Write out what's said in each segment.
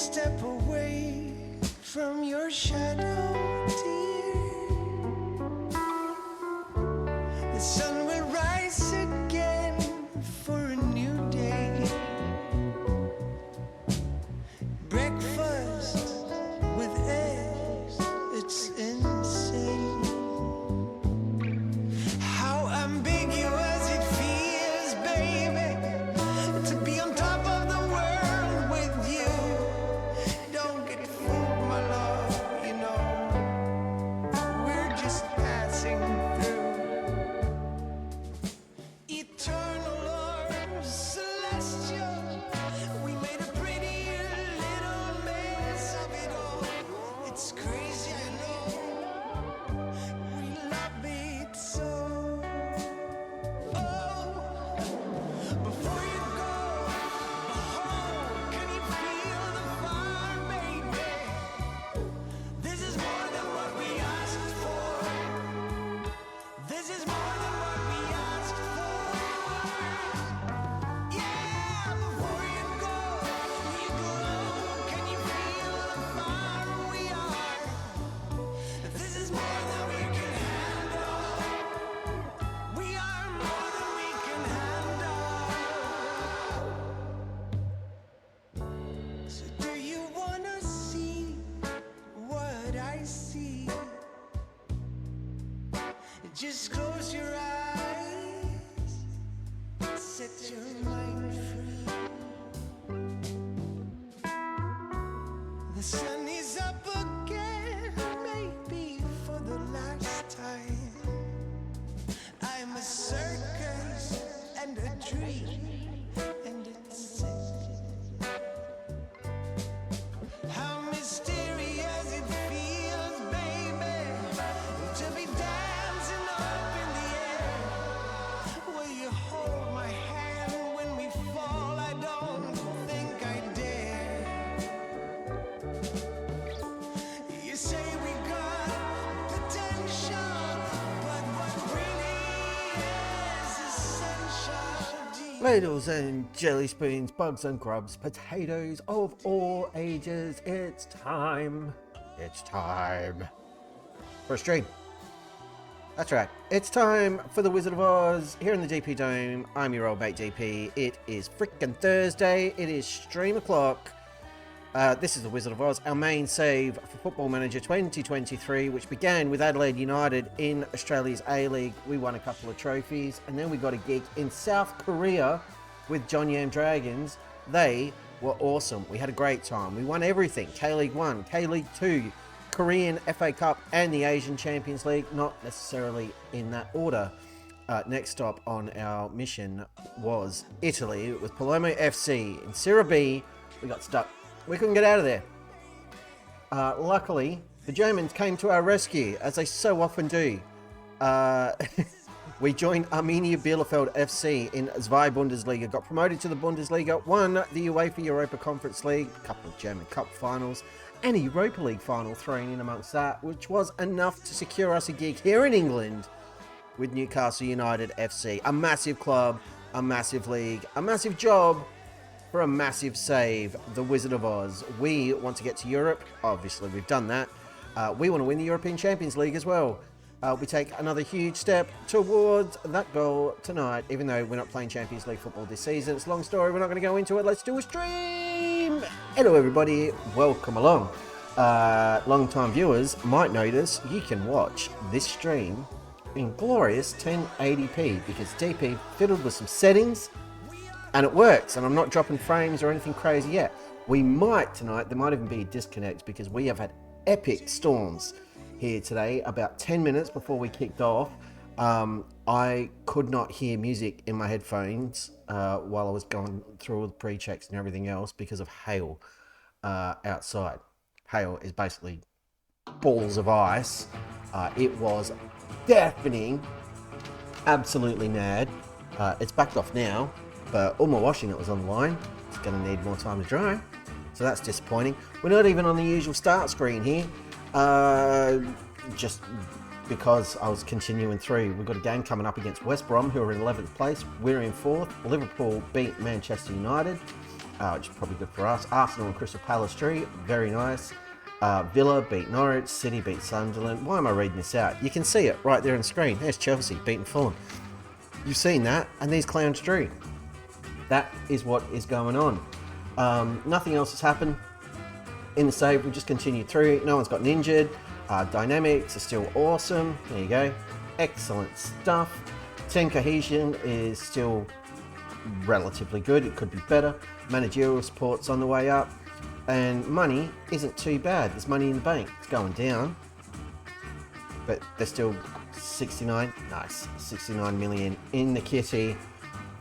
step away from your shadow, dear. The sun will rise again for a new day. Breakfast with eggs, it's insane. How ambiguous it feels, baby, to be on top of the world with you. Don't get fooled, my love, you know, we're just passing through. Eternal or celestial, we made a pretty little mess of it all. It's crazy, I know, we love it so. Oh, before you go home, can you feel the fire, baby? This is more than what we asked for. This is more than what we asked for. Yeah, before you go, you glow. Can you feel the fire we are? This is more than we can handle. We are more than we can handle. So do you wanna see what I see? Just close your eyes, set your mind free. The sun is up again, maybe for the last time. I'm a circus and a dream, and it's sick. How mysterious it feels, baby, to be dancing up in the air. Will you hold my hand when we fall? I don't think I dare. You say we got potential, but what really is essential? Ladles and jelly spoons, bugs and grubs, potatoes of all ages. It's time. It's time for a stream. That's right. It's time for the Wizard of Oz here in the GP Dome. I'm your old mate GP. It is frickin' Thursday. It is stream o'clock. This is the Wizard of Oz, our main save for Football Manager 2023, which began with Adelaide United in Australia's A-League. We won a couple of trophies, and then we got a gig in South Korea with John Yam Dragons. They were awesome. We had a great time. We won everything. K-League 1, K-League 2, Korean FA Cup, and the Asian Champions League, not necessarily in that order. Next stop on our mission was Italy with Palermo FC. In Serie B, we got stuck. We couldn't get out of there. Luckily, the Germans came to our rescue, as they so often do. We joined Arminia Bielefeld FC in Zwei Bundesliga, got promoted to the Bundesliga, won the UEFA Europa Conference League, a couple of German Cup finals, and a Europa League final thrown in amongst that, which was enough to secure us a gig here in England with Newcastle United FC. A massive club, a massive league, a massive job for a massive save, the Wizard of Oz. We want to get to Europe. Obviously, we've done that. We want to win the European Champions League as well. We take another huge step towards that goal tonight, even though we're not playing Champions League football this season. It's a long story. We're not going to go into it. Let's do a stream. Hello, everybody. Welcome along. Long-time viewers might notice you can watch this stream in glorious 1080p because DP fiddled with some settings and it works, and I'm not dropping frames or anything crazy yet. We might tonight, there might even be a disconnect because we have had epic storms here today. About 10 minutes before we kicked off, I could not hear music in my headphones while I was going through all the pre-checks and everything else because of hail outside. Hail is basically balls of ice. It was deafening, absolutely mad. It's backed off now, but all my washing that was on the line is going to need more time to dry, so that's disappointing. We're not even on the usual start screen here, just because I was continuing through. We've got a game coming up against West Brom, who are in 11th place. We're in 4th. Liverpool beat Manchester United. which is probably good for us. Arsenal and Crystal Palace drew, very nice. Villa beat Norwich, City beat Sunderland. Why am I reading this out? You can see it right there on the screen. There's Chelsea beating Fulham. You've seen that, and these clowns drew. That is what is going on. Nothing else has happened in the save. We just continued through. No one's gotten injured. Dynamics are still awesome. There you go. Excellent stuff. Team cohesion is still relatively good. It could be better. Managerial support's on the way up. And money isn't too bad. There's money in the bank. It's going down. But there's still 69 million in the kitty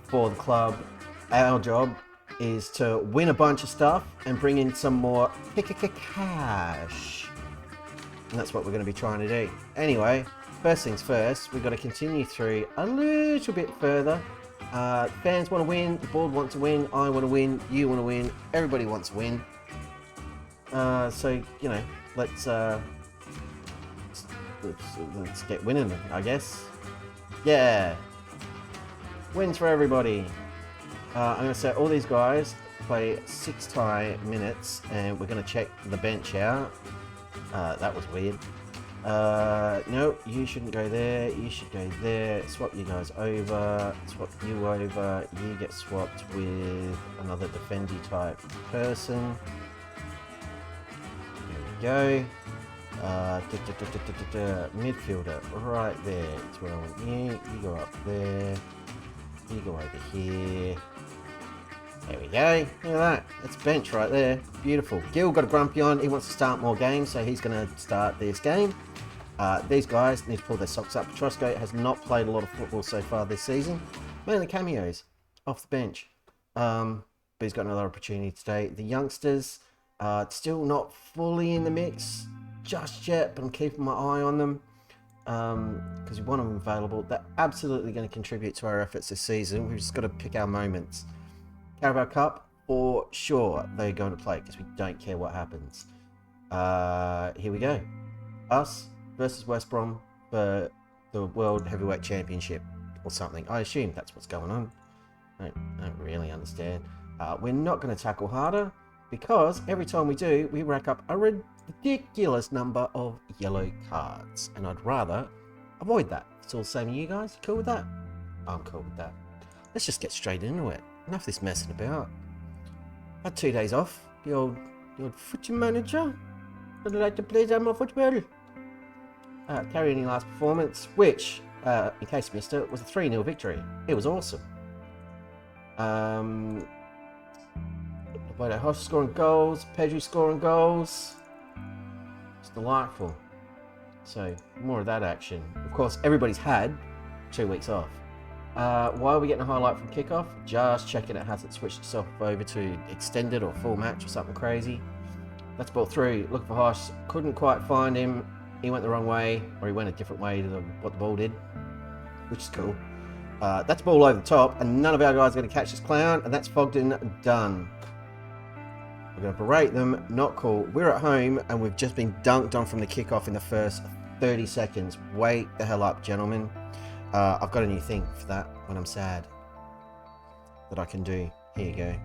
for the club. Our job is to win a bunch of stuff and bring in some more cash. And that's what we're going to be trying to do. Anyway, first things first, we've got to continue through a little bit further. Fans want to win, the board wants to win, I want to win, you want to win, everybody wants to win. So, you know, let's get winning, I guess. Yeah. Wins for everybody. I'm going to set all these guys play 6 tie minutes, and we're going to check the bench out. That was weird. No, you shouldn't go there. You should go there. Swap you guys over. Swap you over. You get swapped with another defendy type person. There we go. Midfielder right there. That's where I want you. You go up there. You go over here. There we go. Look at that. That's bench right there. Beautiful. Gil got a grumpy on. He wants to start more games, so he's going to start this game. These guys need to pull their socks up. Petrosco has not played a lot of football so far this season. Mainly cameos off the bench. But he's got another opportunity today. The youngsters still not fully in the mix just yet, but I'm keeping my eye on them because we want them available. They're absolutely going to contribute to our efforts this season. We've just got to pick our moments. Carabao Cup, for sure, they're going to play because we don't care what happens. Here we go. Us versus West Brom for the World Heavyweight Championship or something. I assume that's what's going on. I don't really understand. We're not going to tackle harder because every time we do, we rack up a ridiculous number of yellow cards. And I'd rather avoid that. It's all the same to you guys. Cool with that? I'm cool with that. Let's just get straight into it. Enough of this messing about. Had 2 days off. The old footy manager. I'd like to play some more football. Carrying last performance, which, in case you missed it, was a 3-0 victory. It was awesome. Powerhouse scoring goals, Pedri scoring goals. It's delightful. So, more of that action. Of course, everybody's had 2 weeks off. Why are we getting a highlight from kickoff? Just checking it hasn't switched itself over to extended or full match or something crazy. That's ball through. Looking for Hosh. Couldn't quite find him. He went the wrong way, or he went a different way to what the ball did, which is cool. That's ball over the top, and none of our guys are going to catch this clown, and that's Fogden done. We're going to berate them. Not cool. We're at home, and we've just been dunked on from the kickoff in the first 30 seconds. Wake the hell up, gentlemen. I've got a new thing for that when I'm sad that I can do. Here you go.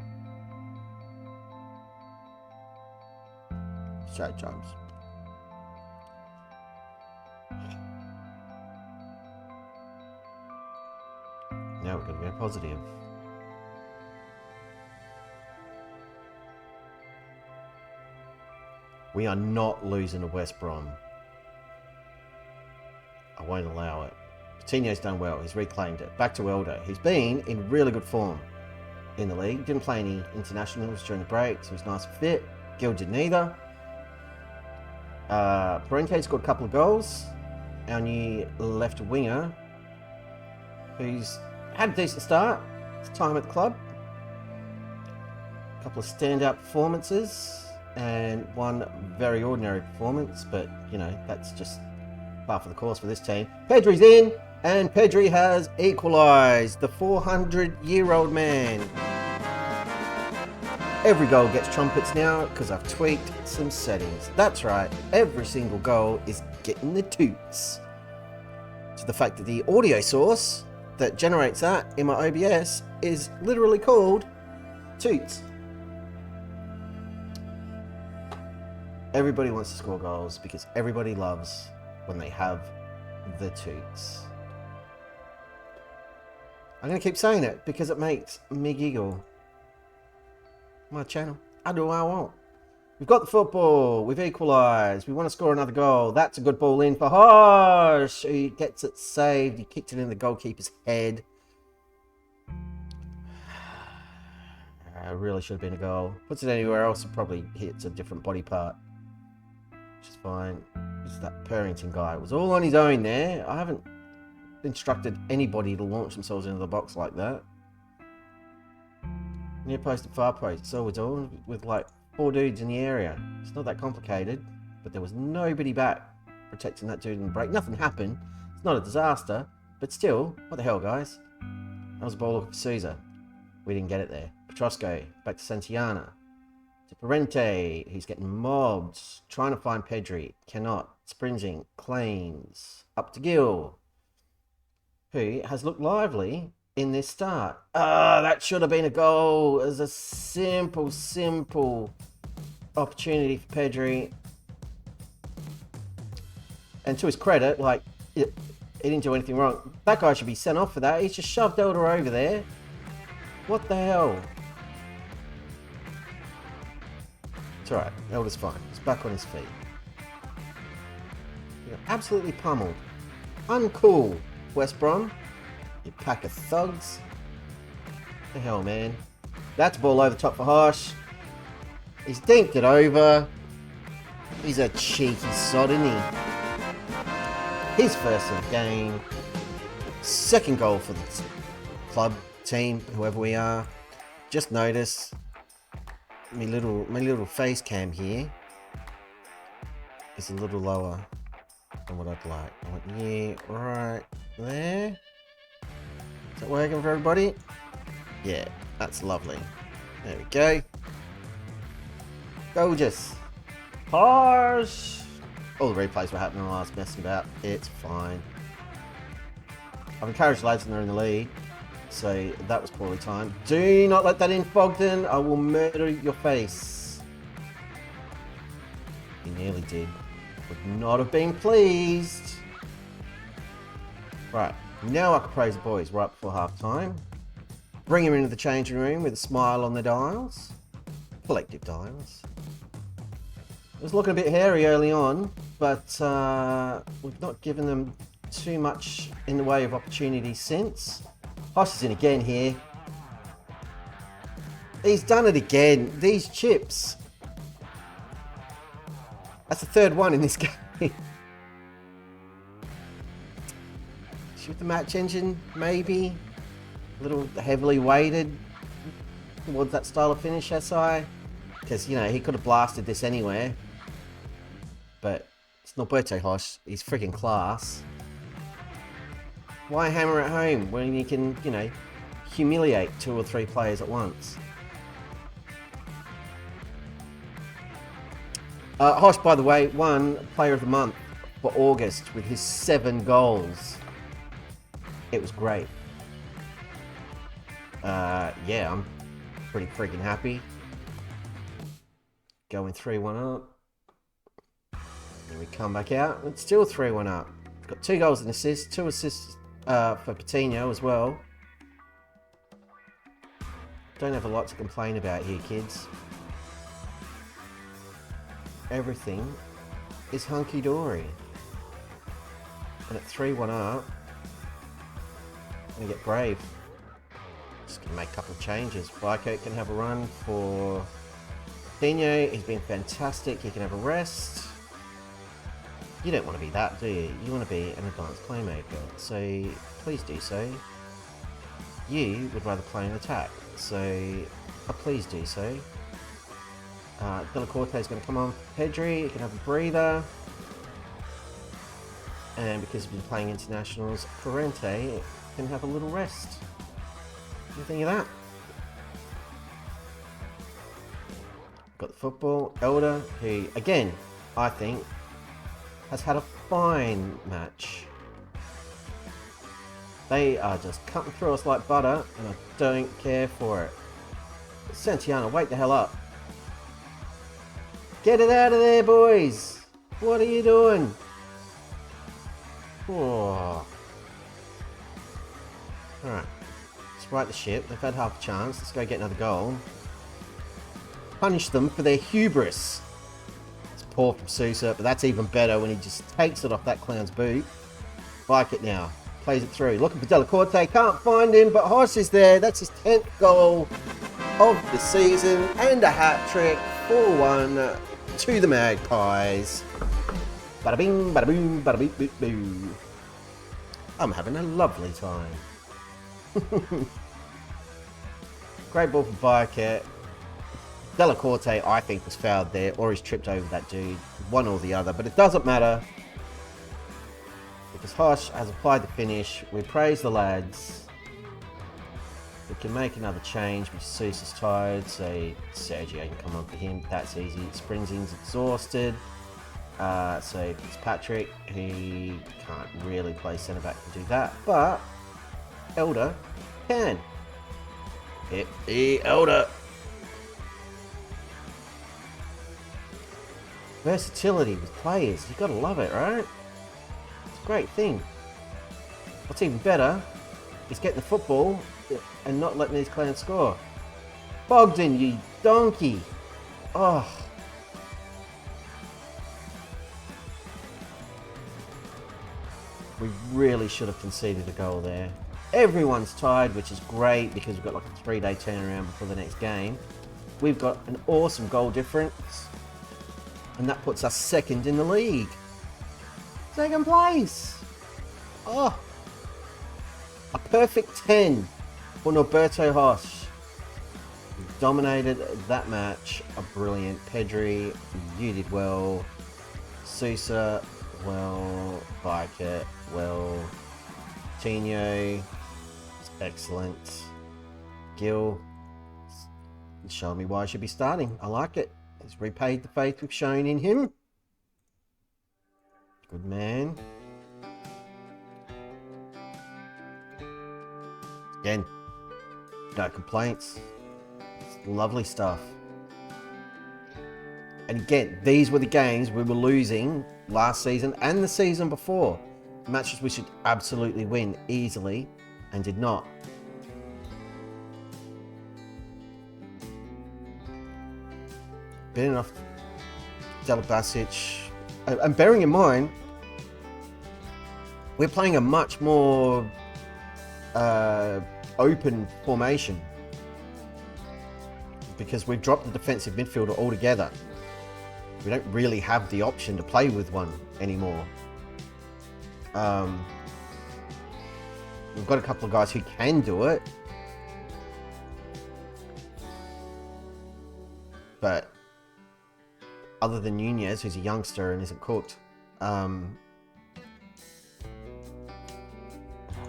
Sad jumps. Now we're going to go positive. We are not losing to West Brom. I won't allow it. Coutinho's done well. He's reclaimed it. Back to Elder. He's been in really good form in the league. Didn't play any internationals during the break, so he's nice and fit. Gil didn't either. Parente scored a couple of goals. Our new left winger, who's had a decent start. His time at the club. A couple of standout performances and one very ordinary performance, but you know, that's just par for the course for this team. Pedri's in, and Pedri has equalised. The 400-year-old man. Every goal gets trumpets now because I've tweaked some settings. That's right, every single goal is getting the toots. So the fact that the audio source that generates that in my OBS is literally called Toots. Everybody wants to score goals because everybody loves when they have the toots. I'm going to keep saying it because it makes me giggle. My channel. I do what I want. We've got the football. We've equalised. We want to score another goal. That's a good ball in for Harsh. He gets it saved. He kicked it in the goalkeeper's head. Really should have been a goal. Puts it anywhere else, it probably hits a different body part. Which is fine. It's that Purrington guy. It was all on his own there. I haven't instructed anybody to launch themselves into the box like that. Near post and far post. So we're doing with like 4 dudes in the area. It's not that complicated. But there was nobody back protecting that dude in the break. Nothing happened. It's not a disaster. But still, what the hell, guys? That was a ball for Caesar. We didn't get it there. Petrosco, back to Santiana. To Parente, he's getting mobbed. Trying to find Pedri. Cannot. Sprinting. Claims. Up to Gill, who has looked lively in this start. That should have been a goal. It was a simple opportunity for Pedri. And to his credit, like, he didn't do anything wrong. That guy should be sent off for that. He's just shoved Elder over there. What the hell? It's alright. Elder's fine. He's back on his feet. You're absolutely pummeled. Uncool, West Brom. You pack of thugs. What the hell, man? That's a ball over the top for Harsh. He's dinked it over. He's a cheeky sod, isn't he? His first of the game. Second goal for the club, team, whoever we are. Just notice my little face cam here is a little lower than what I'd like. I want, yeah, right there. Is that working for everybody? Yeah, that's lovely. There we go. Gorgeous. Harsh. All the replays were happening while I was messing about. It's fine. I've encouraged lads and they're in the lead. So that was poorly timed. Do not let that in, Bogdan. I will murder your face. He nearly did. Would not have been pleased. Right. Now I can praise the boys right before half time. Bring him into the changing room with a smile on the dials. Collective dials. It was looking a bit hairy early on, but we've not given them too much in the way of opportunity since. Hosh is in again here. He's done it again. These chips. That's the third one in this game. Shoot the match engine, maybe. A little heavily weighted towards that style of finish, SI. Because, you know, he could have blasted this anywhere. But it's Norberto Hosh. He's freaking class. Why hammer at home when you can, you know, humiliate 2 or 3 players at once? Hosh, by the way, won Player of the Month for August with his 7 goals. It was great. Yeah, I'm pretty freaking happy. Going 3-1 up. Then we come back out. It's still 3-1 up. Got 2 goals and assists. 2 assists for Patino as well. Don't have a lot to complain about here, kids. Everything is hunky-dory. And at 3-1 up, I'm going to get brave. Just going to make a couple of changes. Bykert can have a run for Dino. He's been fantastic. He can have a rest. You don't want to be that, do you? You want to be an advanced playmaker. So please do so. You would rather play an attack. So please do so. Delacorte is going to come on. Pedri, he can have a breather. And because he's been playing internationals, Parente can have a little rest. What do you think of that? Got the football. Elder, who, again, I think, has had a fine match. They are just cutting through us like butter, and I don't care for it. Santiana, wake the hell up. Get it out of there, boys. What are you doing? Oh. Alright. Let's right the ship. They've had half a chance. Let's go get another goal. Punish them for their hubris. It's poor from Sousa, but that's even better when he just takes it off that clown's boot. Like it now. Plays it through. Looking for Delacorte. Can't find him, but Hoss is there. That's his 10th goal of the season. And a hat-trick. 4-1 to the Magpies. Bada bing, bada boom, bada beep, boop, boo. I'm having a lovely time. Great ball from Viaket. Delacorte, I think, was fouled there, or he's tripped over that dude. One or the other, but it doesn't matter. Because Hosh has applied the finish. We praise the lads. We can make another change, but Seuss is tired, so Sergio can come on for him. That's easy. Springzing's exhausted. So Fitzpatrick, he can't really play centre back to do that, but Elder can. Elder. Versatility with players, you gotta love it, right? It's a great thing. What's even better is getting the football and not letting these clowns score. Bogdan, you donkey! Oh. We really should have conceded a goal there. Everyone's tired, which is great because we've got like a 3-day turnaround before the next game. We've got an awesome goal difference. And that puts us second in the league. Second place. Oh. A perfect 10 for Norberto Hosh. Dominated that match. A brilliant. Pedri, you did well. Sousa, well. Viaket, well. Tino, excellent. Gil, show me why I should be starting. I like it. He's repaid the faith we've shown in him. Good man. Again, no complaints. It's lovely stuff. And again, these were the games we were losing last season and the season before. Matches we should absolutely win easily and did not. Bit enough Delabasic. And bearing in mind, we're playing a much more open formation because we've dropped the defensive midfielder altogether. We don't really have the option to play with one anymore. We've got a couple of guys who can do it, but other than Nunez, who's a youngster and isn't cooked,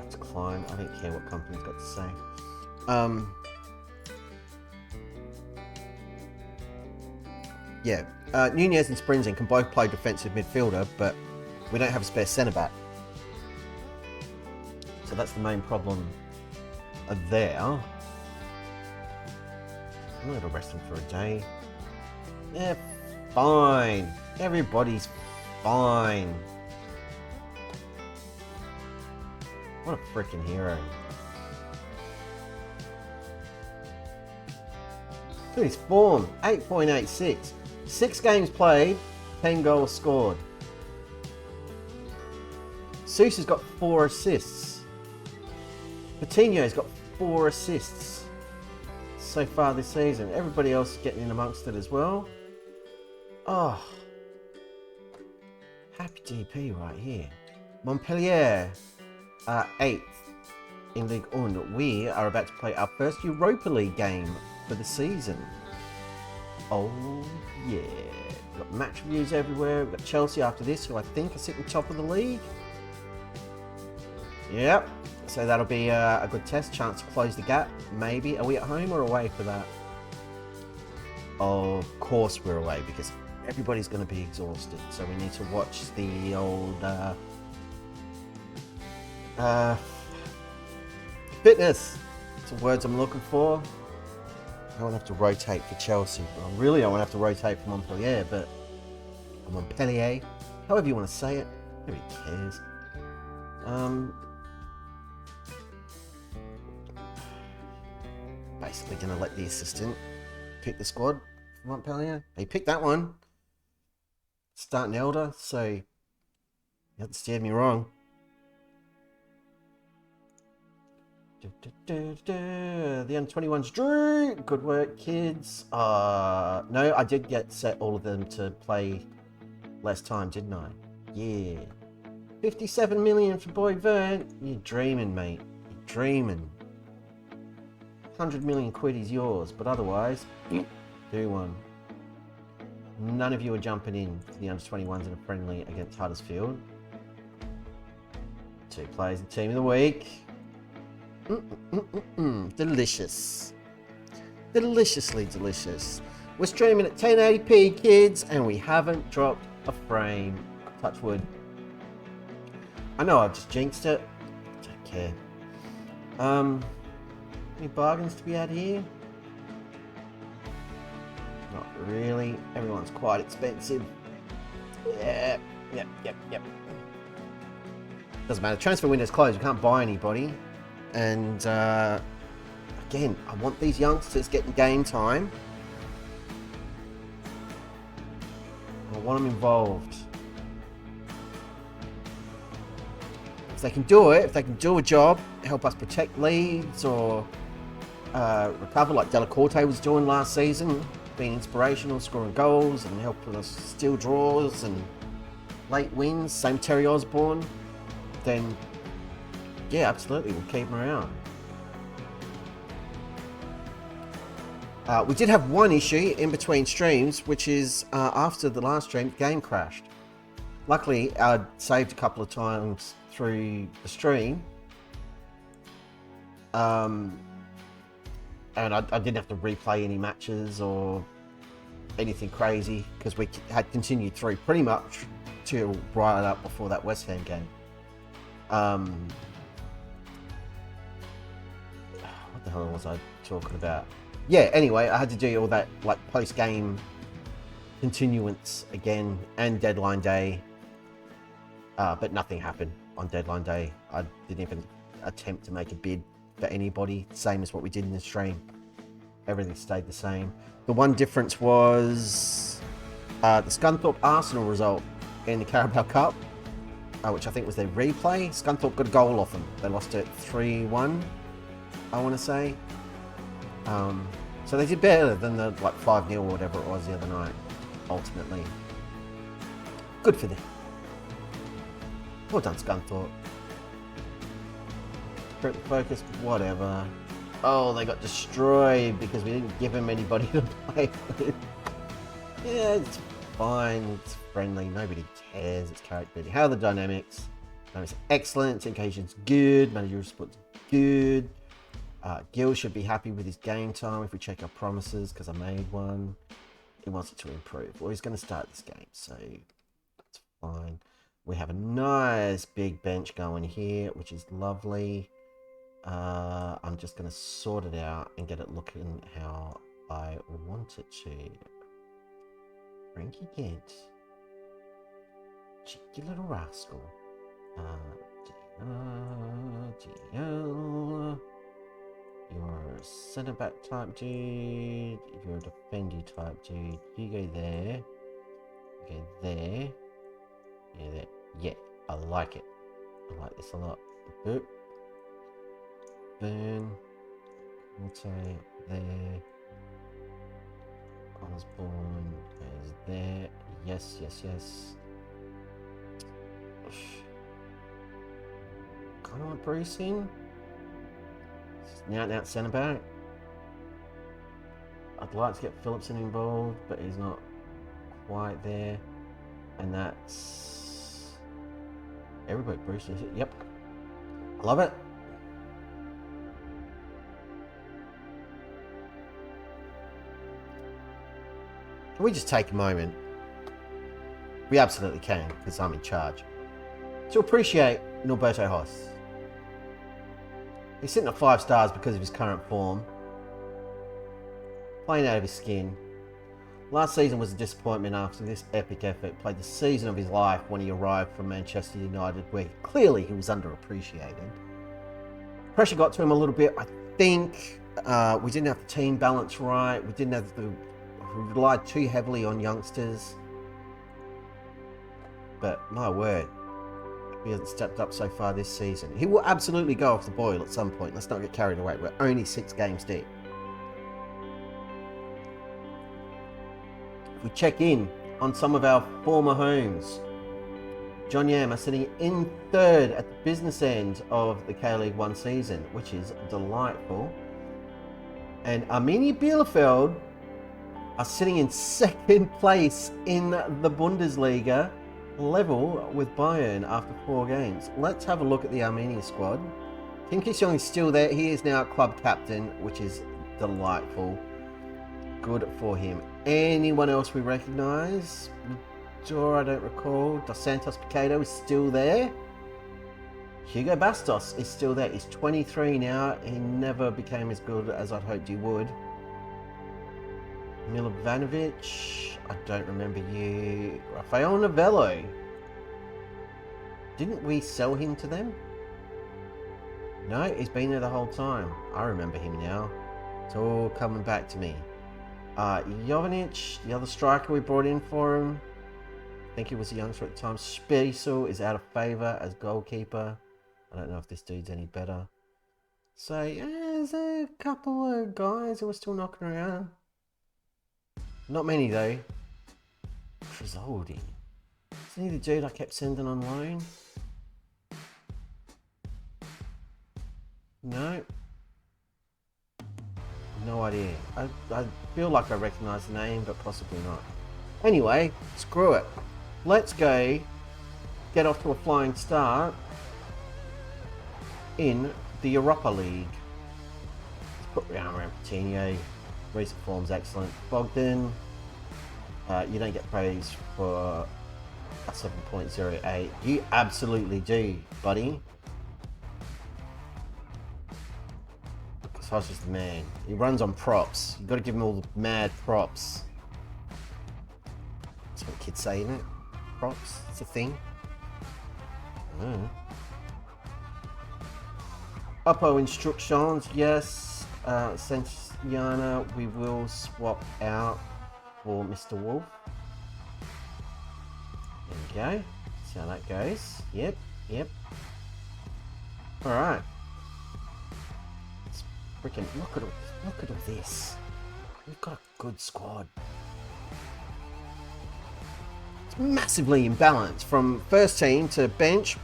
it's Klein. I don't care what company's got to say. Yeah, Nunez and Sprinzing can both play defensive midfielder, but we don't have a spare centre back. So that's the main problem there. I'm going to rest him for a day. Yeah, fine. Everybody's fine. What a freaking hero. Look at his form. 8.86. 6 games played, 10 goals scored. Seuss has got 4 assists. Coutinho's got 4 assists so far this season. Everybody else is getting in amongst it as well. Oh, happy DP right here. Montpellier are 8th in Ligue 1. We are about to play our first Europa League game for the season. Oh yeah, we've got match reviews everywhere. We've got Chelsea after this, who I think are sitting top of the league. Yep. So that'll be a good test, chance to close the gap. Maybe. Are we at home or away for that? Of course we're away because everybody's going to be exhausted. So we need to watch the old fitness. Some words I'm looking for. I won't have to rotate for Chelsea. Well, really, I won't have to rotate for Montpellier, but Montpellier, however you want to say it, nobody cares. Basically going to let the assistant pick the squad for Montpellier. He picked that one. Starting Elder, so you haven't steered me wrong. The under-21's Drew. Good work, kids. No, I did get set all of them to play less time, didn't I? Yeah. 57 million for Boy Vern. You're dreaming, mate. You're dreaming. 100 million quid is yours, but otherwise, do one. None of you are jumping in for the under-21s in a friendly against Huddersfield. 2 players in Team of the Week. Delicious. Deliciously delicious. We're streaming at 1080p, kids, and we haven't dropped a frame. Touch wood. I know I've just jinxed it. Don't care. Any bargains to be had here? Not really. Everyone's quite expensive. Yep. Doesn't matter. Transfer window's closed. We can't buy anybody. And again, I want these youngsters getting game time. I want them involved. If they can do it, if they can do a job, help us protect leads or recover like Delacorte was doing last season, being inspirational, scoring goals and helping us steal draws and late wins, same Terry Osborne, then yeah, absolutely, we'll keep him around. We did have one issue in between streams, which is after the last stream, the game crashed. Luckily, I'd saved a couple of times through the stream. And I didn't have to replay any matches or anything crazy because we had continued through pretty much till right up before that West Ham game. What the hell was I talking about? Yeah, anyway, I had to do all that like post-game continuance again and deadline day. But nothing happened on deadline day. I didn't even attempt to make a bid for anybody, same as what we did in the stream. Everything stayed the same. The one difference was the Scunthorpe Arsenal result in the Carabao Cup, which I think was their replay. Scunthorpe got a goal off them. They lost it 3-1, I want to say. So they did better than the like 5-0 or whatever it was the other night, ultimately. Good for them. Well done, Scunthorpe. Critical focus, whatever. Oh, they got destroyed because we didn't give them anybody to play with. Yeah, it's fine. It's friendly. Nobody cares. It's character building. How are the dynamics? Dynamics excellent. Occasion's good. Managerial support's good. Gil should be happy with his game time if we check our promises because I made one. He wants it to improve. Well, he's going to start this game, so that's fine. We have a nice big bench going here, which is lovely. I'm just going to sort it out and get it looking how I want it to. Frankie Kent. Cheeky little rascal. DL. You're a centre back type dude. You're a defendy type dude. You go there. You go there. Yeah, there. Yeah, I like it. I like this a lot. Boop. Burn. Conte there. Osborne goes there. Yes, yes, yes. Kind of want Bruce in. Out centre back. I'd like to get Phillipson involved, but he's not quite there. And that's everybody. Bruce is it? Yep. I love it. Can we just take a moment? We absolutely can, because I'm in charge. To appreciate Norberto Haas. He's sitting at 5 stars because of his current form. playing out of his skin. Last season was a disappointment after this epic effort. Played the season of his life when he arrived from Manchester United, where clearly he was underappreciated. Pressure got to him a little bit, I think. We didn't have the team balance right. We relied too heavily on youngsters. But my word, he hasn't stepped up so far this season. He will absolutely go off the boil at some point. Let's not get carried away. We're only 6 games deep. If we check in on some of our former homes, John Yam are sitting in 3rd at the business end of the K-League 1 season, which is delightful. And Arminia Bielefeld are sitting in 2nd place in the Bundesliga, level with Bayern after 4 games. Let's have a look at the Armenia squad. Kim Ki-seong is still there. He is now club captain, which is delightful. Good for him. Anyone else we recognise? I don't recall. Dos Santos Piquedo is still there. Hugo Bastos is still there. He's 23 now. He never became as good as I'd hoped he would. Milovanovic, I don't remember you. Rafael Novello. Didn't we sell him to them? No, he's been there the whole time. I remember him now. It's all coming back to me. Jovanic, the other striker we brought in for him. I think he was a youngster at the time. Spiesel is out of favour as goalkeeper. I don't know if this dude's any better. So, yeah, there's a couple of guys who are still knocking around. Not many, though. Trizoldi. Isn't he the dude I kept sending on loan? No. No idea. I feel like I recognise the name, but possibly not. Anyway, screw it. Let's go get off to a flying start in the Europa League. Let's put around Coutinho. Recent form's excellent. Bogdan, you don't get praise for a 7.08. You absolutely do, buddy. Sasha's the man. He runs on props. You've got to give him all the mad props. That's what kids say, isn't it? Props. It's a thing. Oppo instructions, yes. Sentiana, we will swap out for Mr. Wolf. There we go. See how that goes. Yep. Alright. Freaking look at all this. We've got a good squad. It's massively imbalanced from first team to bench.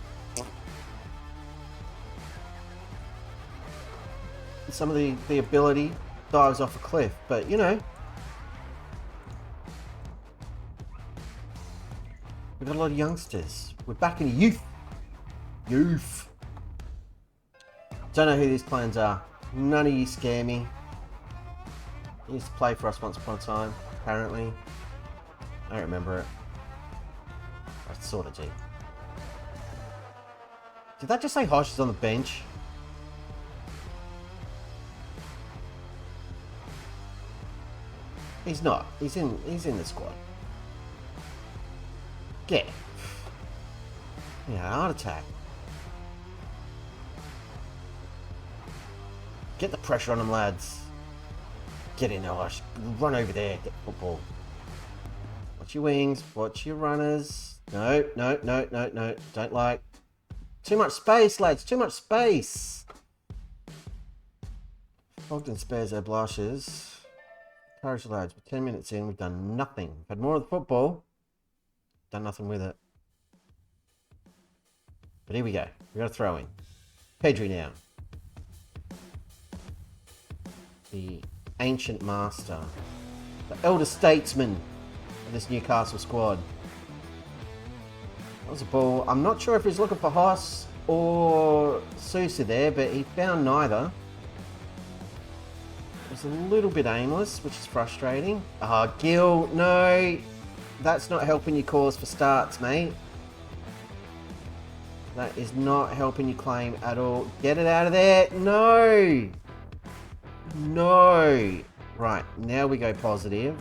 Some of the ability dives off a cliff, but you know, we've got a lot of youngsters. We're back in the youth. Don't know who these plans are. None of you scare me. He used to play for us once upon a time, apparently. I don't remember it. I sort of do. Did that just say Hosh is on the bench? He's not. He's in the squad. Get. Yeah, heart attack. Get the pressure on them, lads. Get in, Hosh. Run over there. Get the football. Watch your wings. Watch your runners. No. Don't like. Too much space, lads. Too much space. Ogden spares their blushes. Encourage the lads. We're 10 minutes in. We've done nothing. We've had more of the football. Done nothing with it. But here we go. We've got a throw in. Pedri now. The ancient master. The elder statesman of this Newcastle squad. That was a ball. I'm not sure if he's looking for Haas or Sousa there, but he found neither. It was a little bit aimless, which is frustrating. Gil, no. That's not helping your cause for starts, mate. That is not helping your claim at all. Get it out of there. No. Right, now we go positive.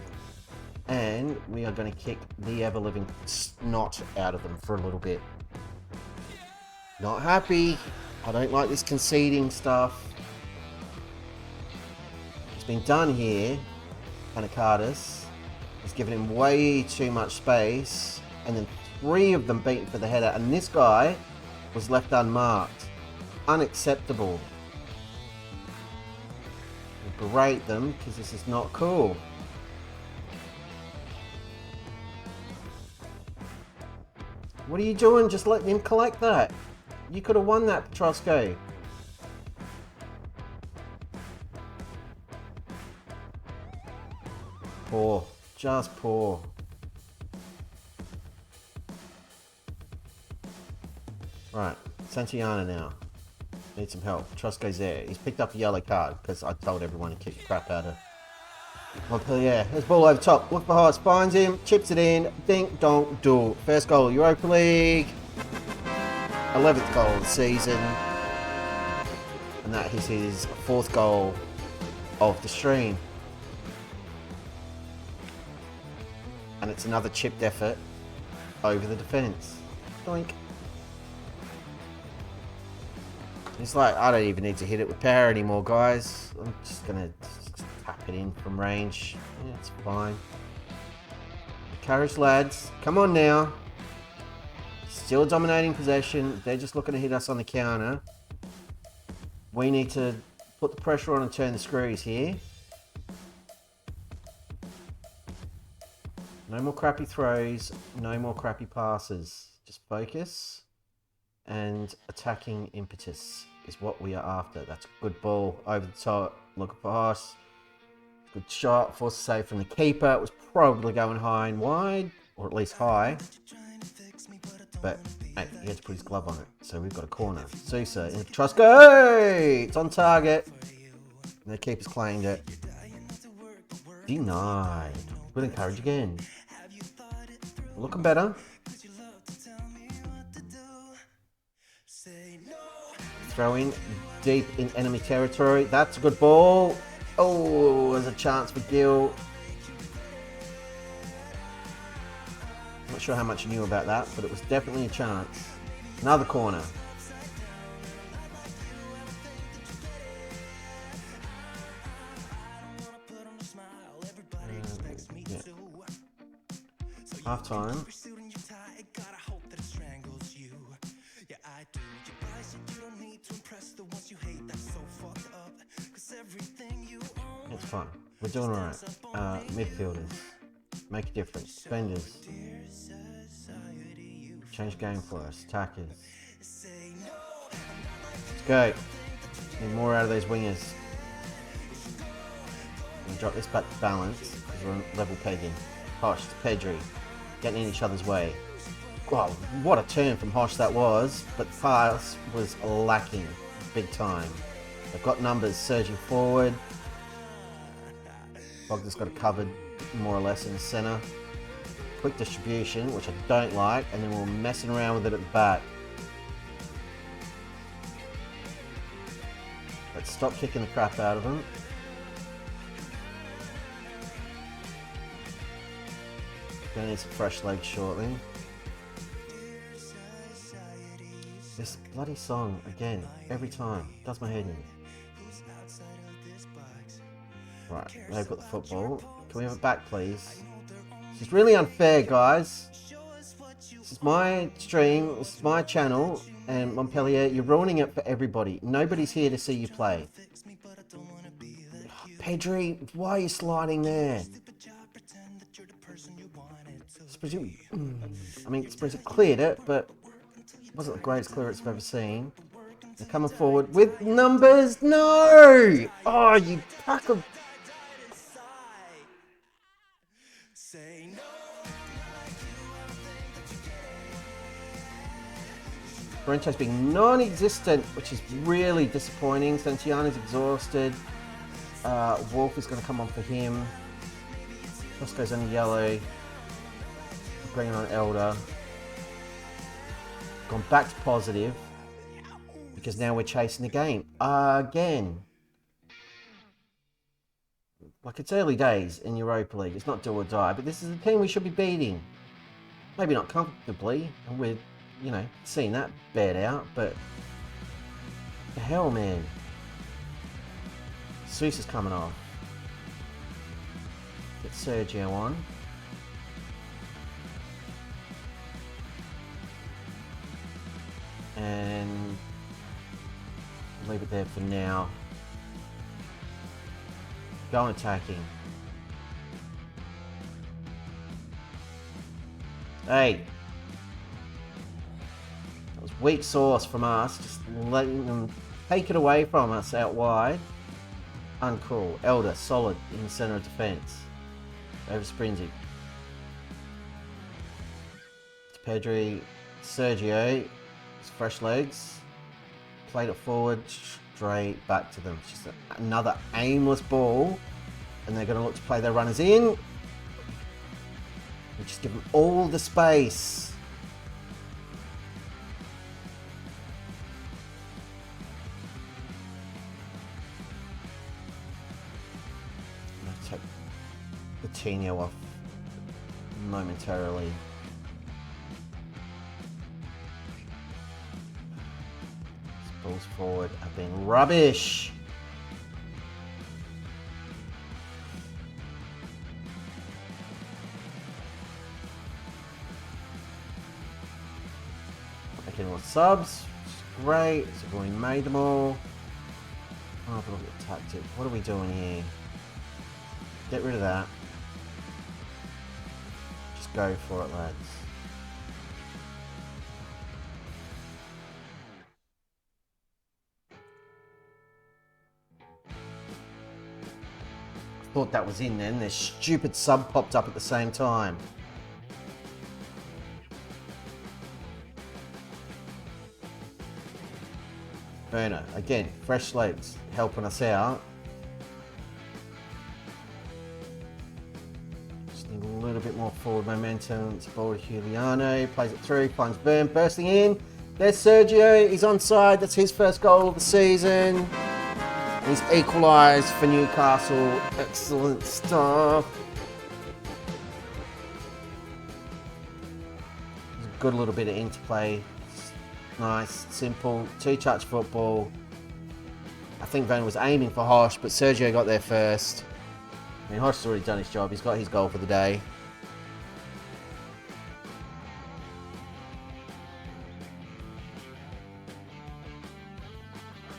And we are going to kick the ever-living snot out of them for a little bit. Not happy. I don't like this conceding stuff. It's been done here. Panakardis has given him way too much space. And then 3 of them beaten for the header. And this guy was left unmarked. Unacceptable. We berate them because this is not cool. What are you doing? Just letting him collect that. You could have won that, Petrosco. Poor. Just poor. Right. Santillana now. Need some help. Petrosco's there. He's picked up a yellow card because I told everyone to kick the crap out of Montpellier. There's ball over top. Look behind. Finds him. Chips it in. Dink, donk, do. First goal, Europa League. 11th goal of the season. And that is his 4th goal of the stream. And it's another chipped effort over the defence. Doink. It's like, I don't even need to hit it with power anymore, guys. I'm just going to tap it in from range. Yeah, it's fine. Courage, lads. Come on now. Still dominating possession. They're just looking to hit us on the counter. We need to put the pressure on and turn the screws here. No more crappy throws. No more crappy passes. Just focus. And attacking impetus is what we are after. That's a good ball over the top. Look for us. Good shot. Forced a save from the keeper. It was probably going high and wide. Or at least high. But hey, he had to put his glove on it. So we've got a corner. Sousa in Trusco. It's on target. And the keeper's claimed it. Denied. Good encourage again. Looking better. Throw in deep in enemy territory. That's a good ball. Oh, there's a chance for Gill. Not sure how much you knew about that, but it was definitely a chance. Another corner. Yeah. Half time. It's fine. We're doing alright. Midfielders. Make a difference. Defenders. Change game for us. Attackers. Let's go. Need more out of those wingers. And drop this back to balance because we're on level pegging. Hosh to Pedri. Getting in each other's way. Wow, what a turn from Hosh that was. But the pass was lacking big time. They've got numbers surging forward. Bogda's got it covered more or less in the centre. Quick distribution, which I don't like, and then we're messing around with it at the back. Let's stop kicking the crap out of them. Gonna need some fresh legs shortly. This bloody song, again, every time, does my head in. Right, they've got the football. Can we have it back, please? This is really unfair, guys. This is my stream, this is my channel, and Montpellier, you're ruining it for everybody. Nobody's here to see you play. Pedri, why are you sliding there? I mean, Sprinter cleared it, but it wasn't the greatest clearance I've ever seen. They're coming forward with numbers. No! Oh, you pack of... Brento's being non-existent, which is really disappointing. Santillana's exhausted. Wolf is going to come on for him. Roscoe's on yellow. Bringing on Elder. Gone back to positive. Because now we're chasing the game. Again. Like, it's early days in Europa League. It's not do or die, but this is a team we should be beating. Maybe not comfortably, and we're, you know, seeing that bad out, but the hell, man. Sousa's coming off. Get Sergio on. And leave it there for now. Go attacking. Hey. That was weak sauce from us. Just letting them take it away from us out wide. Uncool. Elder, solid in the center of defense. Over Sprinzy. To Pedri. Sergio. It's fresh legs. Played it forward. Straight back to them. It's just another aimless ball. And they're going to look to play their runners in. We just give them all the space. I'm going to take Coutinho off momentarily. These balls forward have been rubbish. Making more subs, which is great. So we made them all. Oh, but look at the tactic. What are we doing here? Get rid of that. Just go for it, lads. I thought that was in then. This stupid sub popped up at the same time. Werner, again, fresh legs, helping us out. Just need a little bit more forward momentum. It's ball to Juliano, plays it through, finds Byrne, bursting in. There's Sergio, he's onside, that's his first goal of the season. He's equalised for Newcastle, excellent stuff. There's a good little bit of interplay. Nice, simple, two-touch football. I think Van was aiming for Hosh, but Sergio got there first. I mean, Hosh's already done his job. He's got his goal for the day.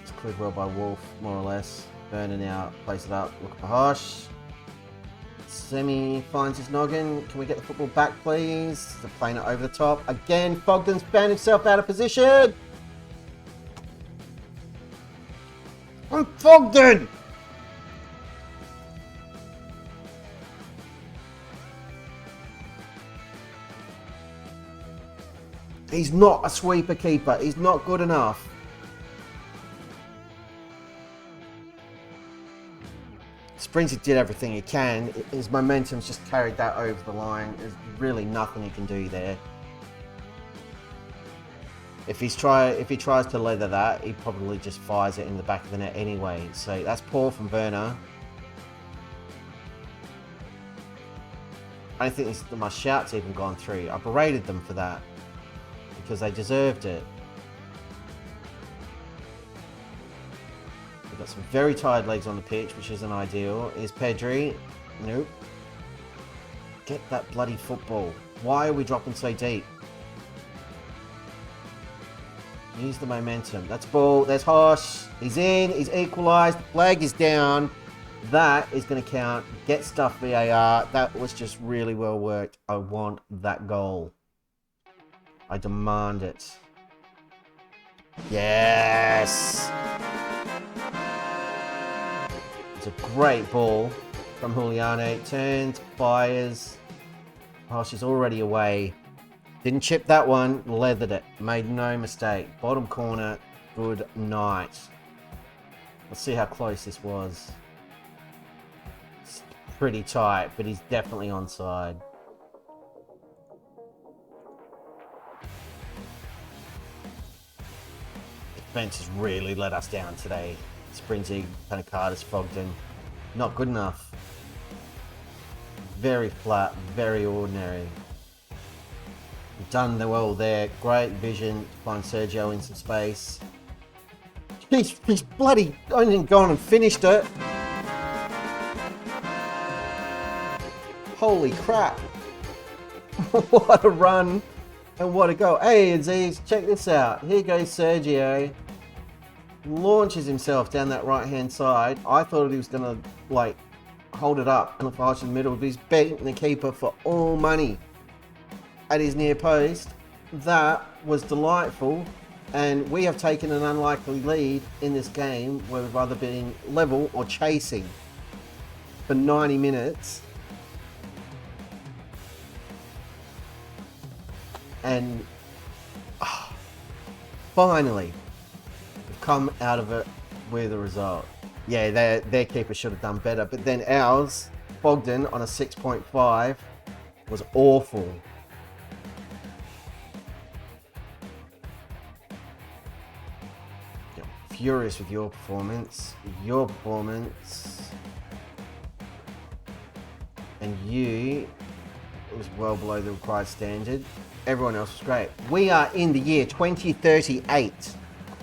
It's cleared well by Wolf, more or less. Burner now plays it up, look for Hosh. Semi finds his noggin. Can we get the football back, please? They're playing it over the top. Again, Fogden's found himself out of position. I'm Fogden! He's not a sweeper keeper. He's not good enough. Sprinzy did everything he can. His momentum's just carried that over the line. There's really nothing he can do there. If he tries to leather that, he probably just fires it in the back of the net anyway. So that's poor from Werner. I don't think my shout's even gone through. I berated them for that because they deserved it. We've got some very tired legs on the pitch, which isn't ideal. Is Pedri? Nope. Get that bloody football. Why are we dropping so deep? Use the momentum. That's ball. There's Hosh. He's in. He's equalised. Flag is down. That is going to count. Get stuff VAR. That was just really well worked. I want that goal. I demand it. Yes! It's a great ball from Juliano. Turns, fires. Hosh is already away. Didn't chip that one, leathered it. Made no mistake. Bottom corner, good night. Let's see how close this was. It's pretty tight, but he's definitely onside. Defense has really let us down today. Sprinzy, Panakardis, Fogden. Not good enough. very flat, very ordinary. Done well there. Great vision to find Sergio in some space. He's bloody only gone and finished it. Holy crap. What a run and what a goal. Hey Aziz, check this out. Here goes Sergio. Launches himself down that right hand side. I thought he was going to like hold it up and flash in the middle, but he's beating the keeper for all money at his near post. That was delightful, and we have taken an unlikely lead in this game where we've either been level or chasing for 90 minutes. And finally, we've come out of it with a result. Yeah, their keeper should have done better, but then ours, Bogdan, on a 6.5, was awful. You're furious with your performance. And you, it was well below the required standard. Everyone else was great. We are in the year 2038.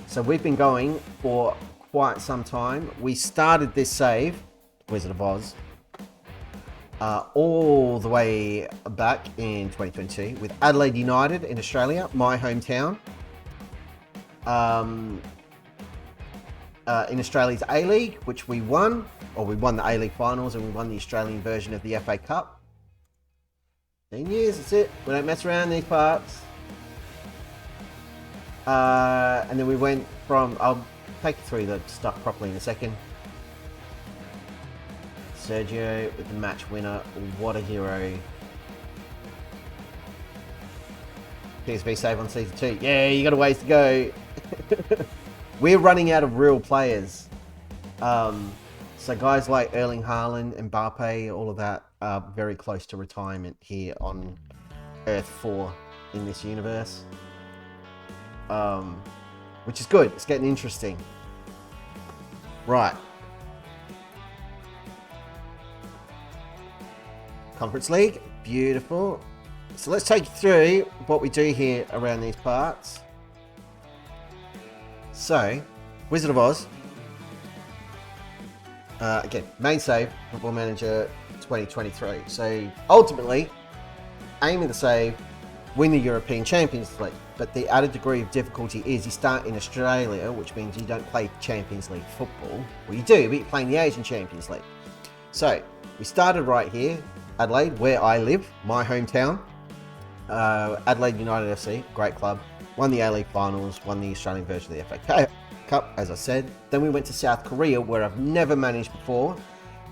So we've been going for quite some time. We started this save, Wizard of Aus, all the way back in 2022 with Adelaide United in Australia, my hometown. In Australia's A-League, which we won, or we won the A-League finals and we won the Australian version of the FA Cup. 10 years, that's it. We don't mess around in these parts. And then we went from, I'll take you through the stuff properly in a second. Sergio with the match winner, what a hero. PSV save on season 2. Yeah, you got a ways to go. We're running out of real players. So guys like Erling Haaland, Mbappe, all of that are very close to retirement here on Earth 4 in this universe. Which is good. It's getting interesting. Right. Conference League. Beautiful. So let's take you through what we do here around these parts. So, Wizard of Aus. Again, main save, Football Manager 2023. So, ultimately, aiming to save, win the European Champions League. But the added degree of difficulty is you start in Australia, which means you don't play Champions League football. Well, you do, but you're playing the Asian Champions League. So, we started right here, Adelaide, where I live, my hometown. Adelaide United FC, great club. Won the A-League finals, won the Australian version of the FA Cup, as I said. Then we went to South Korea, where I've never managed before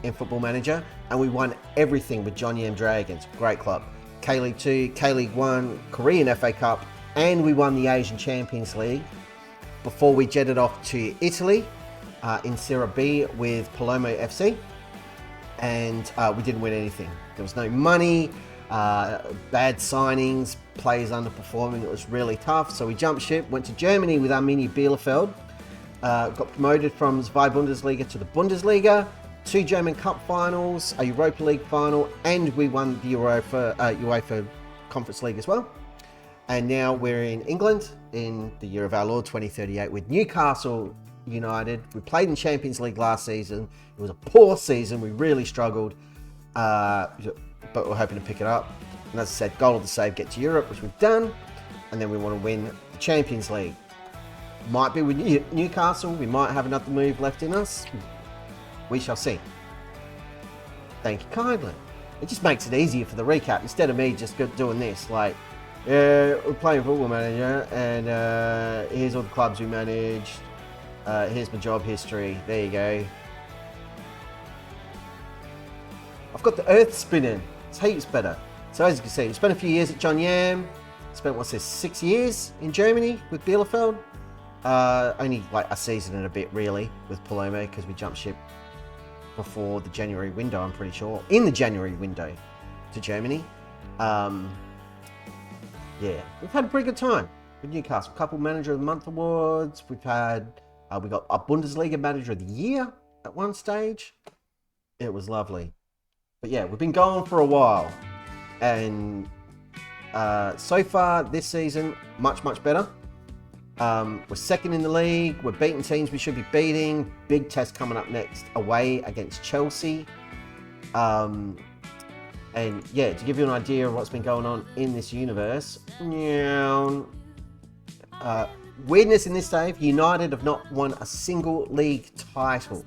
in Football Manager, and we won everything with John Yam Dragons, great club. K-League 2, K-League 1, Korean FA Cup, and we won the Asian Champions League before we jetted off to Italy in Serie B with Palermo FC, and we didn't win anything. There was no money, bad signings, players underperforming. It was really tough, so we jumped ship, went to Germany with Arminia Bielefeld, got promoted from Zwei Bundesliga to the Bundesliga, 2 German Cup finals, a Europa League final, and we won the UEFA Conference League as well. And now we're in England in the year of our Lord 2038 with Newcastle United. We played in Champions League last season. It was a poor season. We really struggled, but we're hoping to pick it up. And as I said, goal of the save, get to Europe, which we've done. And then we want to win the Champions League. Might be with Newcastle. We might have another move left in us. We shall see. Thank you kindly. It just makes it easier for the recap instead of me just doing this. Like, yeah, we're playing Football Manager, and here's all the clubs we managed. Here's my job history. There you go. I've got the earth spinning. It's heaps better. So as you can see, we spent a few years at John Yam. Spent, what's this, 6 years in Germany with Bielefeld. Only like a season and a bit really with Palermo because we jumped ship before the January window, I'm pretty sure. In the January window to Germany. Yeah, we've had a pretty good time with Newcastle. Couple Manager of the Month awards. We've had, we got a Bundesliga Manager of the Year at one stage. It was lovely. But yeah, we've been going for a while. And so far this season, much better. We're second in the league. We're beating teams we should be beating. Big test coming up next away against Chelsea. And yeah, to give you an idea of what's been going on in this universe, weirdness in this save, United have not won a single league title,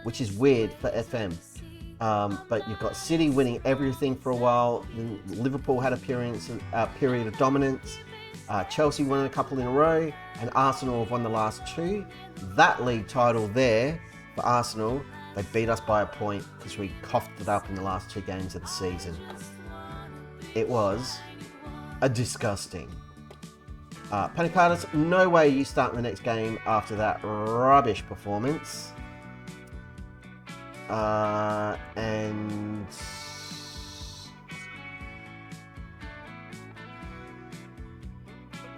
which is weird for FM. But you've got City winning everything for a while. Liverpool had a period of dominance. Chelsea won a couple in a row, and Arsenal have won the last two. That league title there for Arsenal, they beat us by a point because we coughed it up in the last 2 games of the season. It was a disgusting. Panicardis, no way you start the next game after that rubbish performance. And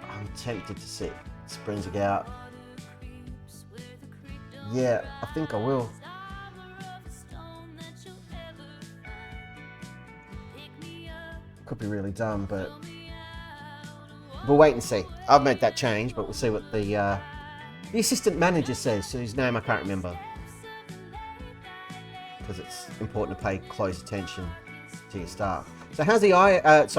I'm tempted to sit Sprinzig out. Yeah, I think I will. Could be really dumb, but we'll wait and see. I've made that change, but we'll see what the assistant manager says, whose name I can't remember. Because it's important to pay close attention to your staff. So how's the Ajax?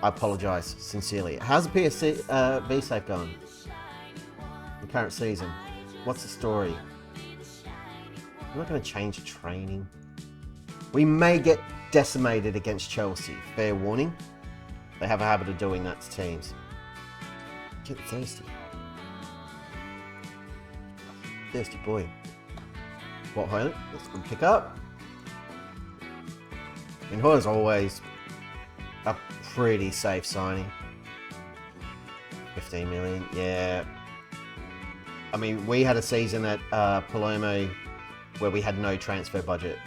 I apologise sincerely. How's the PSV safe going? The current season. What's the story? I'm not going to change the training. We may get decimated against Chelsea. Fair warning. They have a habit of doing that to teams. Get thirsty. Thirsty boy. What, Hoyland? That's a good pick up. And Hoyland's always a pretty safe signing. 15 million, yeah. I mean, we had a season at Palermo where we had no transfer budget.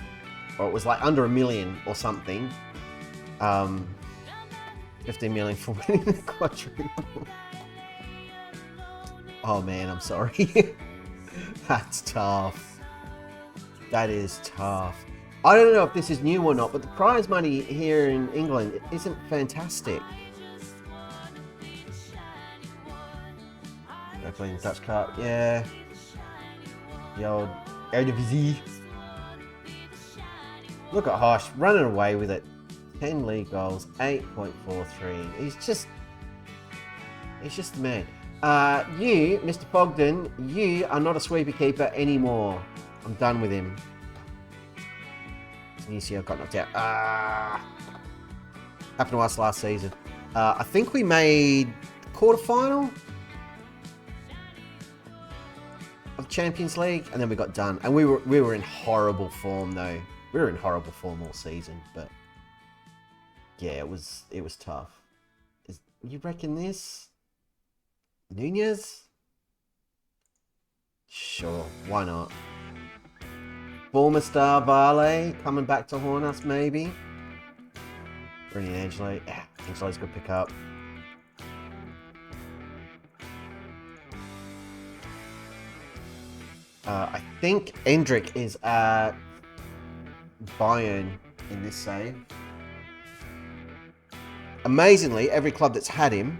Or it was like under $1 million or something. 15 million for winning the quadruple. Oh man, I'm sorry. That's tough. That is tough. I don't know if this is new or not, but the prize money here in England isn't fantastic. Go playing Dutch Cup, yeah. The old Eredivisie. Look at Hosh running away with it. 10 league goals, 8.43. He's just the man. You, Mr. Fogden, you are not a sweeper keeper anymore. I'm done with him. UCL got knocked out. Happened to us last season. I think we made quarterfinal of Champions League, and then we got done. And we were in horrible form though. We were in horrible form all season, but yeah, it was tough. You reckon this? Nunez? Sure, why not? Former star Varley coming back to haunt us, maybe. Bringing Angelo. Yeah, Angelo's good pick up. I think Endrick is at Bayern in this save. Amazingly, every club that's had him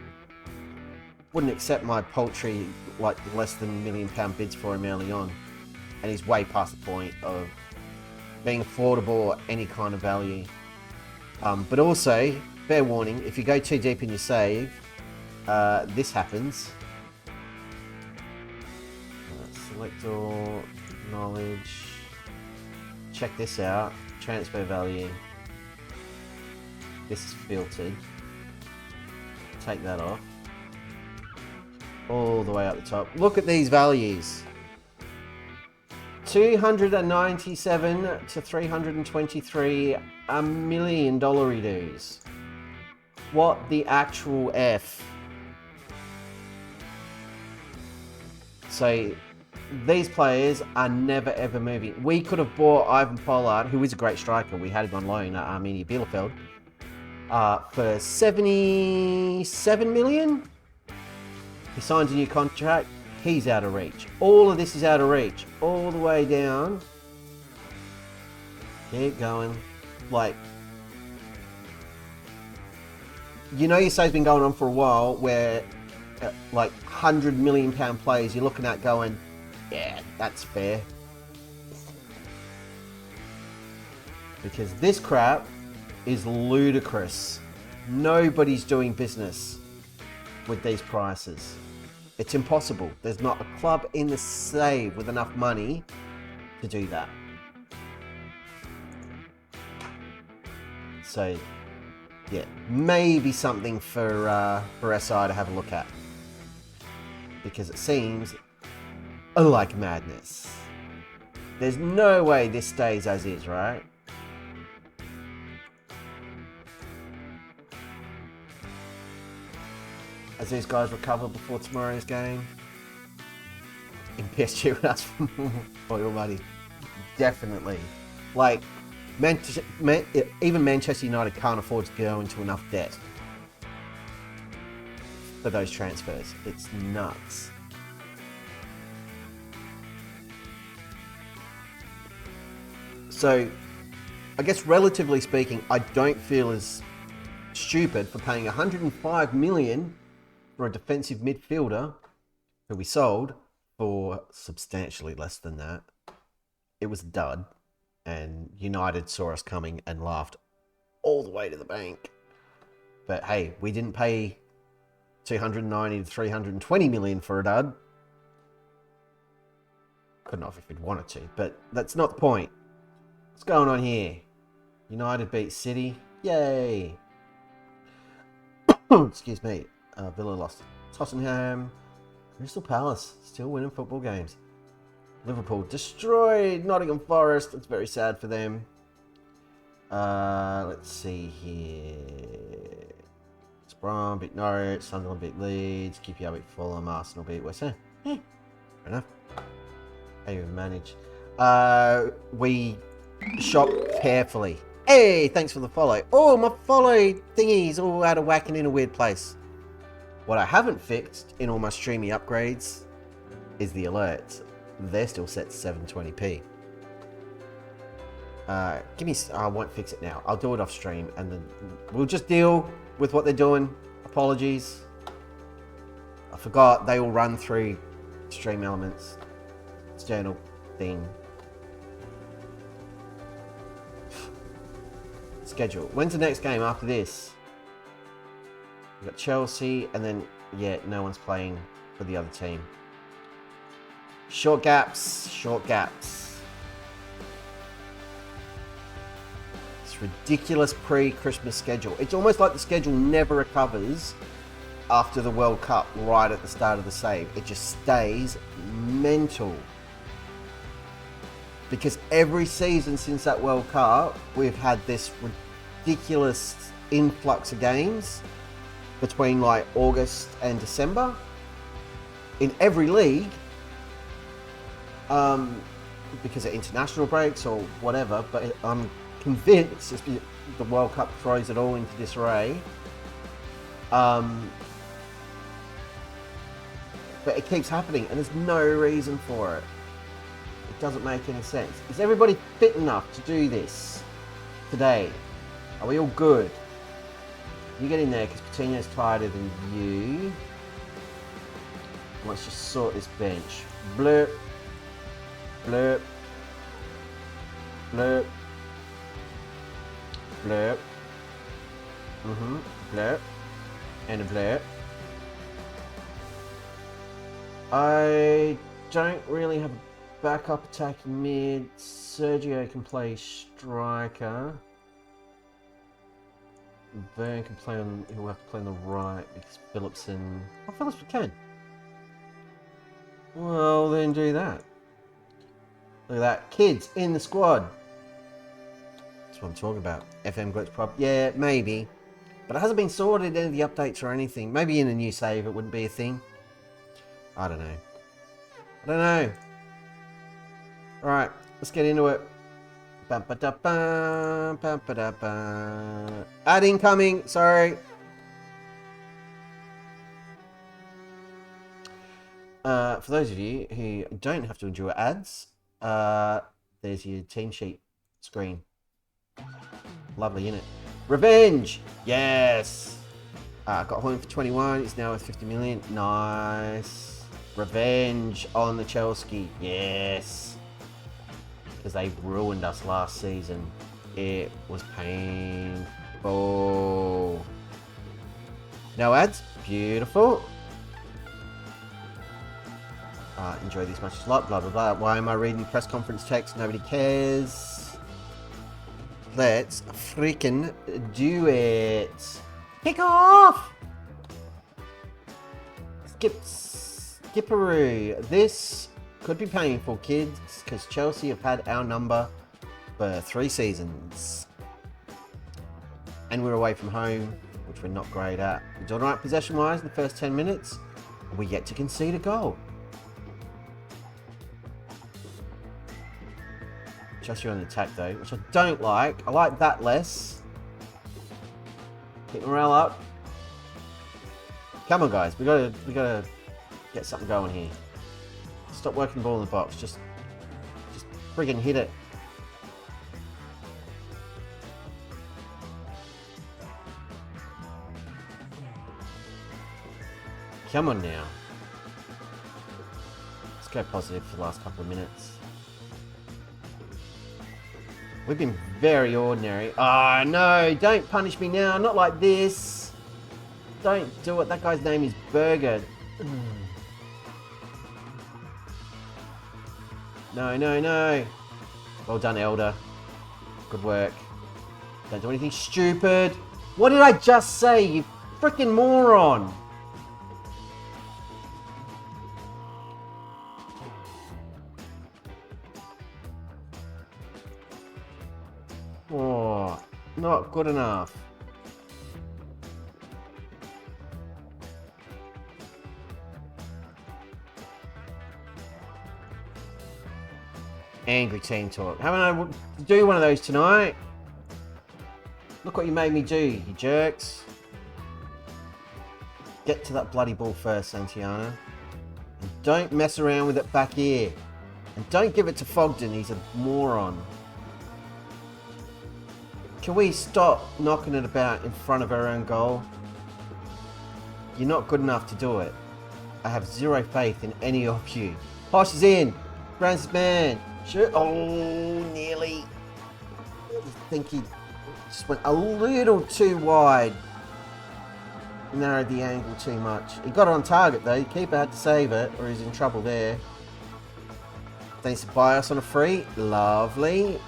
wouldn't accept my paltry, like less than £1 million bids for him early on. And he's way past the point of being affordable or any kind of value. But also, fair warning, if you go too deep in your save, this happens. Select all, knowledge. Check this out. Transfer value. This is filtered. Take that off. All the way up the top. Look at these values. 297 to 323, $1 million dues. What the actual F? So these players are never ever moving. We could have bought Ivan Pollard, who is a great striker. We had him on loan at Arminia Bielefeld for 77 million. He signs a new contract. He's out of reach. All of this is out of reach. All the way down Keep going. Like, you know, your save's been going on for a while where, like, £100 million players you're looking at going, yeah, that's fair. Because this crap is ludicrous. Nobody's doing business with these prices. It's impossible. There's not a club in the save with enough money to do that. So, yeah, maybe something for SI to have a look at. Because it seems like madness. There's no way this stays as is, right? As these guys recover before tomorrow's game. Invest you us for your money. Definitely. Like, even Manchester United can't afford to go into enough debt for those transfers. It's nuts. So, I guess relatively speaking, I don't feel as stupid for paying 105 million for a defensive midfielder who we sold for substantially less than that. It was a dud, and United saw us coming and laughed all the way to the bank. But hey, we didn't pay 290 to 320 million for a dud. Couldn't have if we'd wanted to, but that's not the point. What's going on here? United beat City. Yay! Excuse me. Villa lost to Tottenham. Crystal Palace still winning football games. Liverpool destroyed Nottingham Forest. It's very sad for them. Let's see here. Brom beat Norwich. Sunderland beat Leeds. QPR beat Fulham. Arsenal beat West Ham. Fair enough. How you manage? We shop carefully. Hey, thanks for the follow. Oh, my follow thingy's all out of whack and in a weird place. What I haven't fixed in all my streamy upgrades is the alerts. They're still set to 720p. I won't fix it now. I'll do it off stream and then we'll just deal with what they're doing. Apologies. I forgot they all run through stream elements. External thing. Schedule. When's the next game after this? We've got Chelsea and then, yeah, no one's playing for the other team. Short gaps, short gaps. It's ridiculous pre-Christmas schedule. It's almost like the schedule never recovers after the World Cup right at the start of the save. It just stays mental. Because every season since that World Cup, we've had this ridiculous influx of games between like August and December in every league, because of international breaks or whatever, but I'm convinced it's the World Cup throws it all into disarray. But it keeps happening and there's no reason for it. It doesn't make any sense. Is everybody fit enough to do this today? Are we all good? You get in there because Coutinho's tighter than you. Let's just sort this bench. Blurp. Blurp. Blurp. Blurp. Blurp. And a blurp. I don't really have a backup attacking mid. Sergio can play striker. Vern can play on. He'll have to play on the right because Phillipson. Oh, Phillips can. Well, then do that. Look at that, kids in the squad. That's what I'm talking about. FM glitch prop. Yeah, maybe, but it hasn't been sorted in any of the updates or anything. Maybe in a new save it wouldn't be a thing. I don't know. I don't know. All right, let's get into it. Ad incoming, sorry. For those of you who don't have to endure ads, there's your team sheet screen Lovely, innit? Revenge! Yes! Got Hoyland for 21. It's now worth 50 million. Nice. Revenge on the Chelsea. Yes. Because they ruined us last season. It was painful. No ads. Beautiful. Enjoy these matches a lot. Blah, blah, blah. Why am I reading press conference text? Nobody cares. Let's freaking do it. Kick off! Skipperoo. This could be painful, kids, because Chelsea have had our number for 3 seasons. And we're away from home, which we're not great at. We're doing alright possession-wise in the first 10 minutes. And we yet to concede a goal. Chelsea on the attack though, which I don't like. I like that less. Keep morale up. Come on, guys. We gotta get something going here. Stop working the ball in the box. Just friggin' hit it. Come on now. Let's go positive for the last couple of minutes. We've been very ordinary. Oh no, don't punish me now. Not like this. Don't do it. That guy's name is Burger. No, no, no. Well done, Elder. Good work. Don't do anything stupid. What did I just say, you freaking moron? Oh, not good enough. Angry team talk. Haven't I do one of those tonight? Look what you made me do, you jerks. Get to that bloody ball first, Santiana. And don't mess around with it back here. And don't give it to Fogden, he's a moron. Can we stop knocking it about in front of our own goal? You're not good enough to do it. I have zero faith in any of you. Posh is in. Francis man. Shoot. Oh, nearly. I think he just went a little too wide. Narrowed the angle too much. He got it on target though. The keeper had to save it or he's in trouble there. Thanks to Bias on a free. Lovely.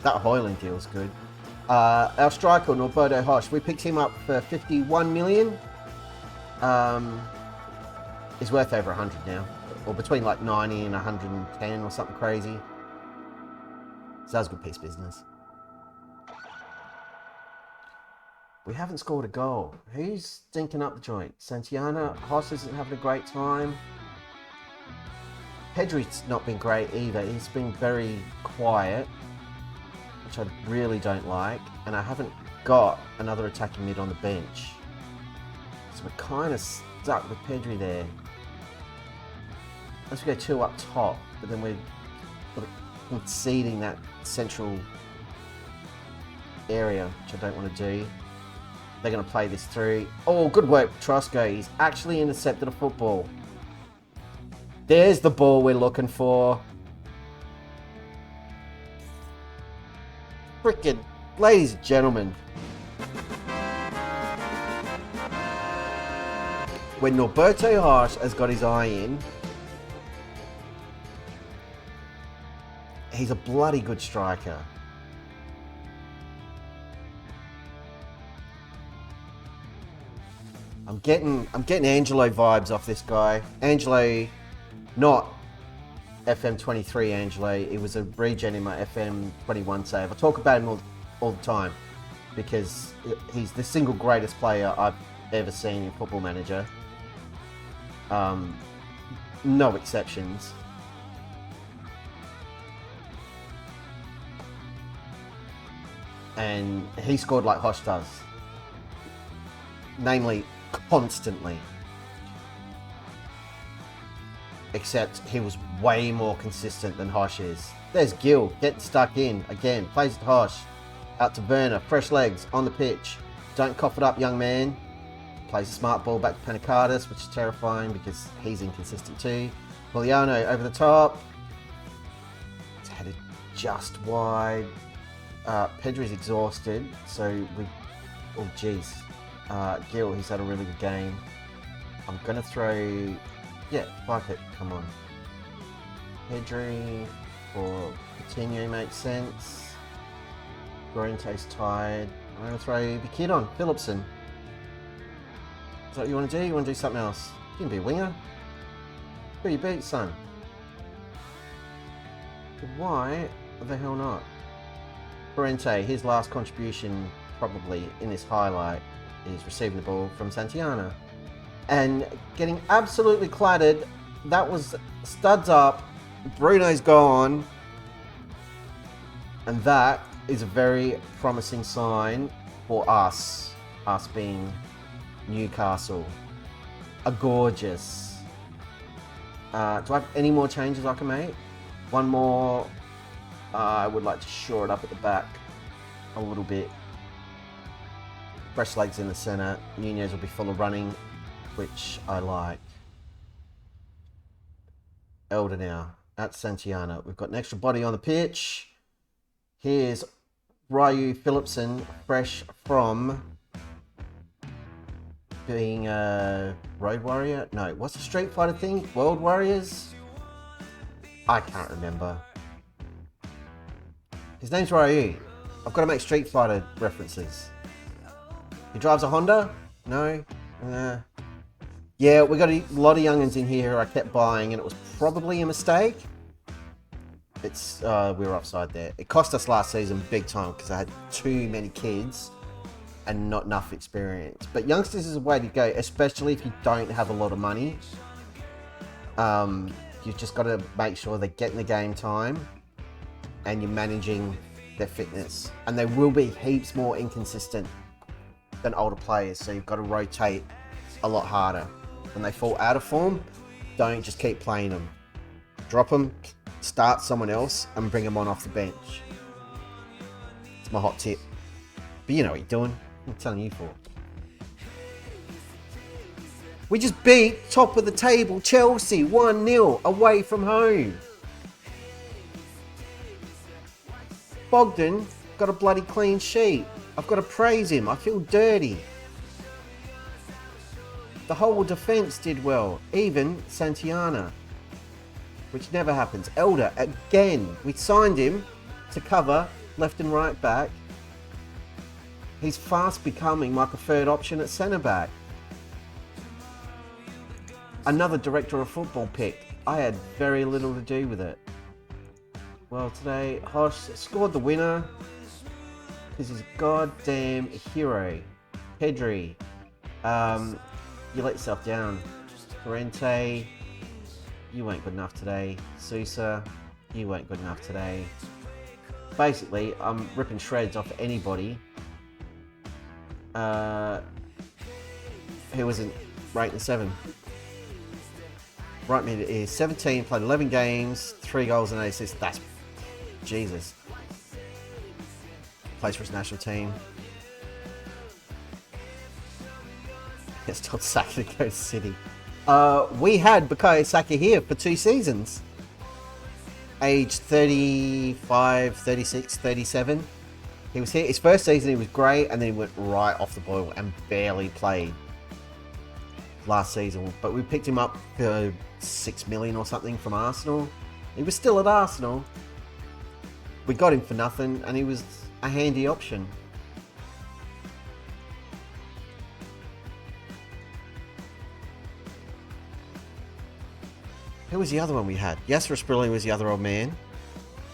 That Hoyland deal's good. Our striker, Norberto Hosh, we picked him up for 51 million. He's worth over 100 now. Or between like 90 and 110 or something crazy. So that was a good piece of business. We haven't scored a goal. Who's stinking up the joint? Santiana. Hosh isn't having a great time. Pedri's not been great either. He's been very quiet, which I really don't like, and I haven't got another attacking mid on the bench. So we're kind of stuck with Pedri there. Unless we go 2 up top, but then we're sort of conceding that central area, which I don't want to do. They're going to play this through. Oh, good work, Trosco. He's actually intercepted a football. There's the ball we're looking for. Frickin', ladies and gentlemen, when Norberto Harsh has got his eye in, he's a bloody good striker. I'm getting Angelo vibes off this guy. Angelo, not FM23 Angelo, it was a regen in my FM21 save. I talk about him all the time because he's the single greatest player I've ever seen in Football Manager. No exceptions. And he scored like Hosh does. Namely, constantly. Except he was way more consistent than Hosh is. There's Gil, getting stuck in. Again, plays to Hosh. Out to Werner, fresh legs on the pitch. Don't cough it up, young man. Plays a smart ball back to Panicardis, which is terrifying because he's inconsistent too. Juliano over the top. It's headed just wide. Pedri's exhausted, so we... Oh, jeez. Gil, he's had a really good game. I'm going to throw... Yeah, fuck it. Come on. Pedri for Coutinho makes sense. Llorente's tired. I'm going to throw the kid on, Philipson. Is that what you want to do? You want to do something else? You can be a winger. Who you beat, son? Why the hell not? Llorente, his last contribution probably in this highlight is receiving the ball from Santiana. And getting absolutely clattered. That was studs up. Bruno's gone. And that is a very promising sign for us being Newcastle. A gorgeous. Do I have any more changes I can make? One more. I would like to shore it up at the back a little bit. Fresh legs in the centre. Nunez will be full of running, which I like. Elder now. At Santiana. We've got an extra body on the pitch. Here's Ryu Philipson, fresh from being a Road Warrior. No, what's the Street Fighter thing? World Warriors? I can't remember. His name's Ryu. I've got to make Street Fighter references. He drives a Honda? No? Yeah, we got a lot of young'uns in here who I kept buying, and it was probably a mistake. It's we were offside there. It cost us last season big time because I had too many kids and not enough experience. But youngsters is a way to go, especially if you don't have a lot of money. You've just got to make sure they're getting the game time and you're managing their fitness. And they will be heaps more inconsistent than older players, so you've got to rotate a lot harder. When they fall out of form, don't just keep playing them. Drop them, start someone else, and bring them on off the bench. It's my hot tip. But you know what you're doing. I'm telling you for. We just beat top of the table Chelsea 1-0 away from home. Bogdan got a bloody clean sheet. I've got to praise him. I feel dirty. The whole defence did well. Even Santiana. Which never happens. Elder, again. We signed him to cover left and right back. He's fast becoming my preferred option at centre back. Another director of football pick. I had very little to do with it. Well, today, Hosh scored the winner. Because he's a goddamn hero. Pedri. You let yourself down. Llorente. You weren't good enough today. Sousa. You weren't good enough today. Basically, I'm ripping shreds off anybody who wasn't ranked in 7. Right mid is 17, played 11 games, 3 goals and 8 assists. That's Jesus. Plays for his national team. It's told Saka to go to City. We had Bukayo Saka here for 2 seasons. Age 35, 36, 37. He was here. His first season he was great, and then he went right off the boil and barely played last season. But we picked him up for 6 million or something from Arsenal. He was still at Arsenal. We got him for nothing, and he was a handy option. Who was the other one we had? Yasser Sprilling was the other old man.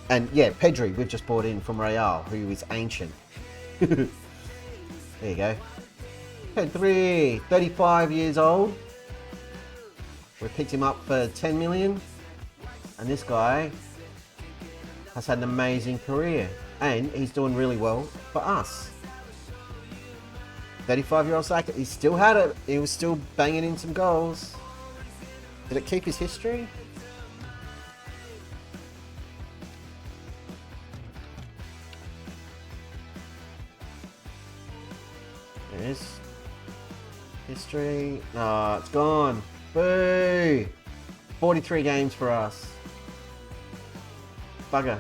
And yeah, Pedri, we've just bought in from Real, who is ancient. There you go. Pedri, 35 years old. We picked him up for 10 million. And this guy has had an amazing career. And he's doing really well for us. 35-year-old Saka, he still had it. He was still banging in some goals. Did it keep his history? It is. History. No, it's gone. Boo! 43 games for us. Bugger.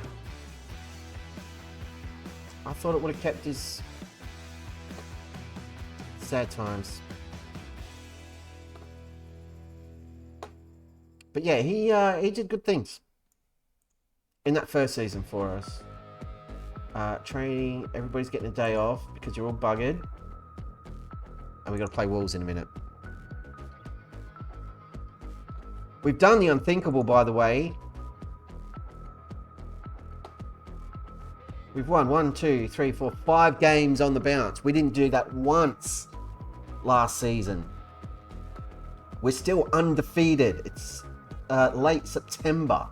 I thought it would have kept his sad times. But yeah, he did good things in that first season for us. Training, everybody's getting a day off because you're all buggered. And we got to play Wolves in a minute. We've done the unthinkable, by the way. We've won 1, 2, 3, 4, 5 games on the bounce. We didn't do that once last season. We're still undefeated. It's late September.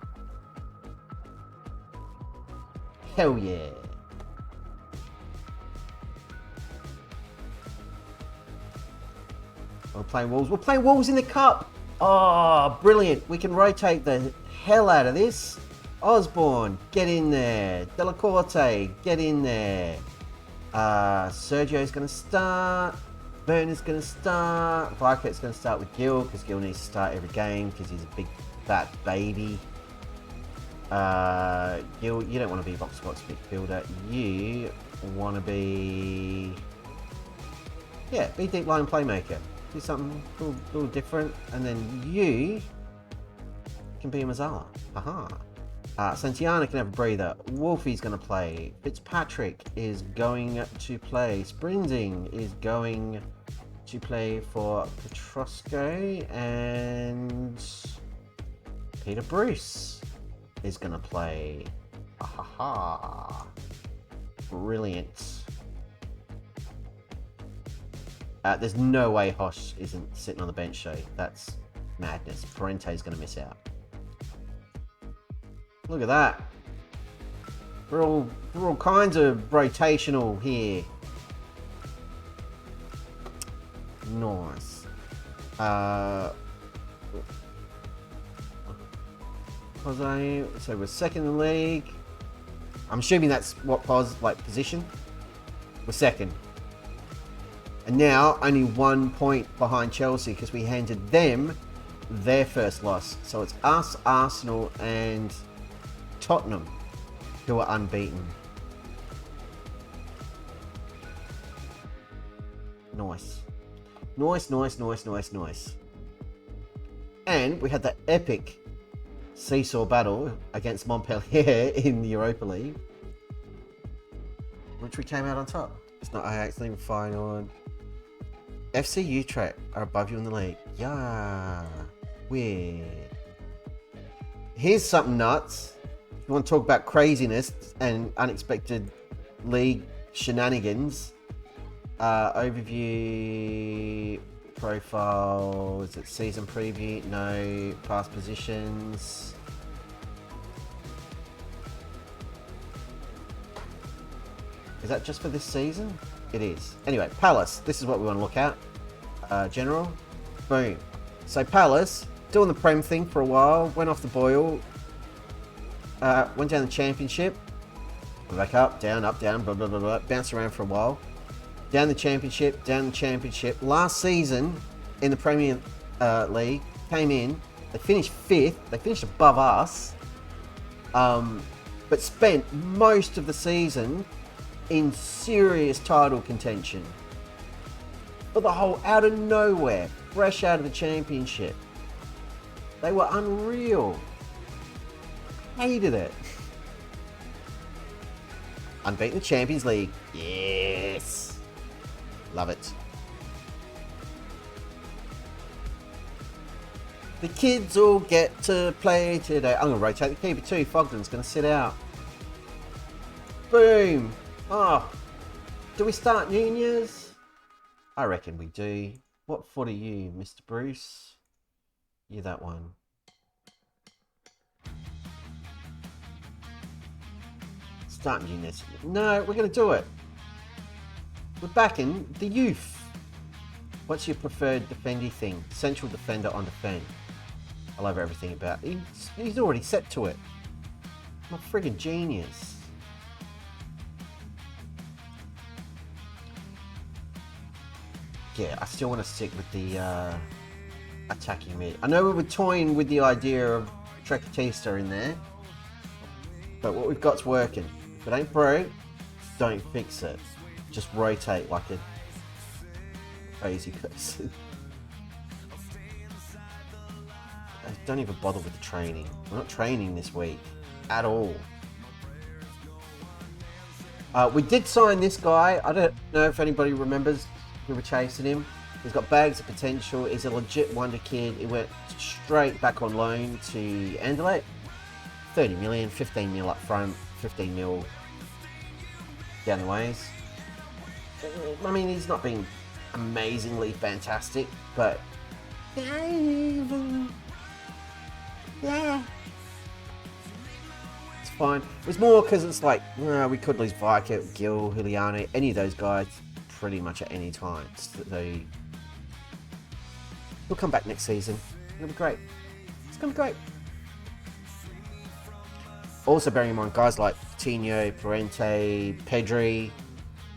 Hell yeah. We're playing Wolves. We're playing Wolves in the Cup. Oh, brilliant. We can rotate the hell out of this. Osborne, get in there. Delacorte, get in there. Sergio's going to start. Werner's going to start. Barkett's going to start with Gil because Gil needs to start every game because he's a big fat baby. Gil, you don't want to be box-to-box midfielder. You want to be... Yeah, be deep line playmaker. Do something a little different. And then you can be a Mazzala. Haha. Santiana can have a breather. Wolfie's going to play. Fitzpatrick is going to play. Sprinting is going to play for Petrosco. And Peter Bruce is going to play. Ahaha. Brilliant. There's no way Hosh isn't sitting on the bench, though. That's madness. Parente's going to miss out. Look at that. We're all kinds of rotational here. Nice. So we're second in the league. I'm assuming that's what position. We're second. And now only 1 point behind Chelsea because we handed them their first loss. So it's us, Arsenal, and Tottenham who are unbeaten. Nice. Nice. And we had that epic seesaw battle against Montpellier in the Europa League, which we came out on top. It's not Ajax leaving final. FC Utrecht are above you in the league. Yeah, weird. Here's something nuts. If you want to talk about craziness and unexpected league shenanigans, overview, profile, is it season preview? No, past positions. Is that just for this season? It is. Anyway, Palace, this is what we want to look at. General, boom. So Palace, doing the Prem thing for a while, went off the boil, went down the Championship, back up, down, blah, blah, blah, blah, bounced around for a while. Down the Championship. Last season in the Premier League, came in, they finished 5th, they finished above us, but spent most of the season in serious title contention. For the whole, out of nowhere, fresh out of the Championship. They were unreal. Hated it. Unbeaten the Champions League. Yes. Love it. The kids all get to play today. I'm going to rotate the keeper too. Fogden's going to sit out. Boom. Oh. Do we start Nunez? I reckon we do. What foot are you, Mr. Bruce? You that one. Start Nunez. No, we're going to do it. We're backing the youth. What's your preferred defendy thing? Central defender on defend. I love everything about it. He's already set to it. I'm a friggin' genius. yeah, I still want to stick with the attacking mid. I know we were toying with the idea of Trekatista in there, but what we've got's working. If it ain't broke, don't fix it. Just rotate like a crazy person. Don't even bother with the training. We're not training this week at all. We did sign this guy. I don't know if anybody remembers. We were chasing him. He's got bags of potential. He's a legit wonder kid. He went straight back on loan to Anderlecht. 30 million, 15 mil up front, 15 mil down the ways. I mean, he's not been amazingly fantastic, but yeah, it's fine. It's more because it's like, we could lose Viker, Gil, Juliano, any of those guys pretty much at any time. So he'll come back next season. It'll be great. It's going to be great. Also bearing in mind guys like Coutinho, Parente, Pedri.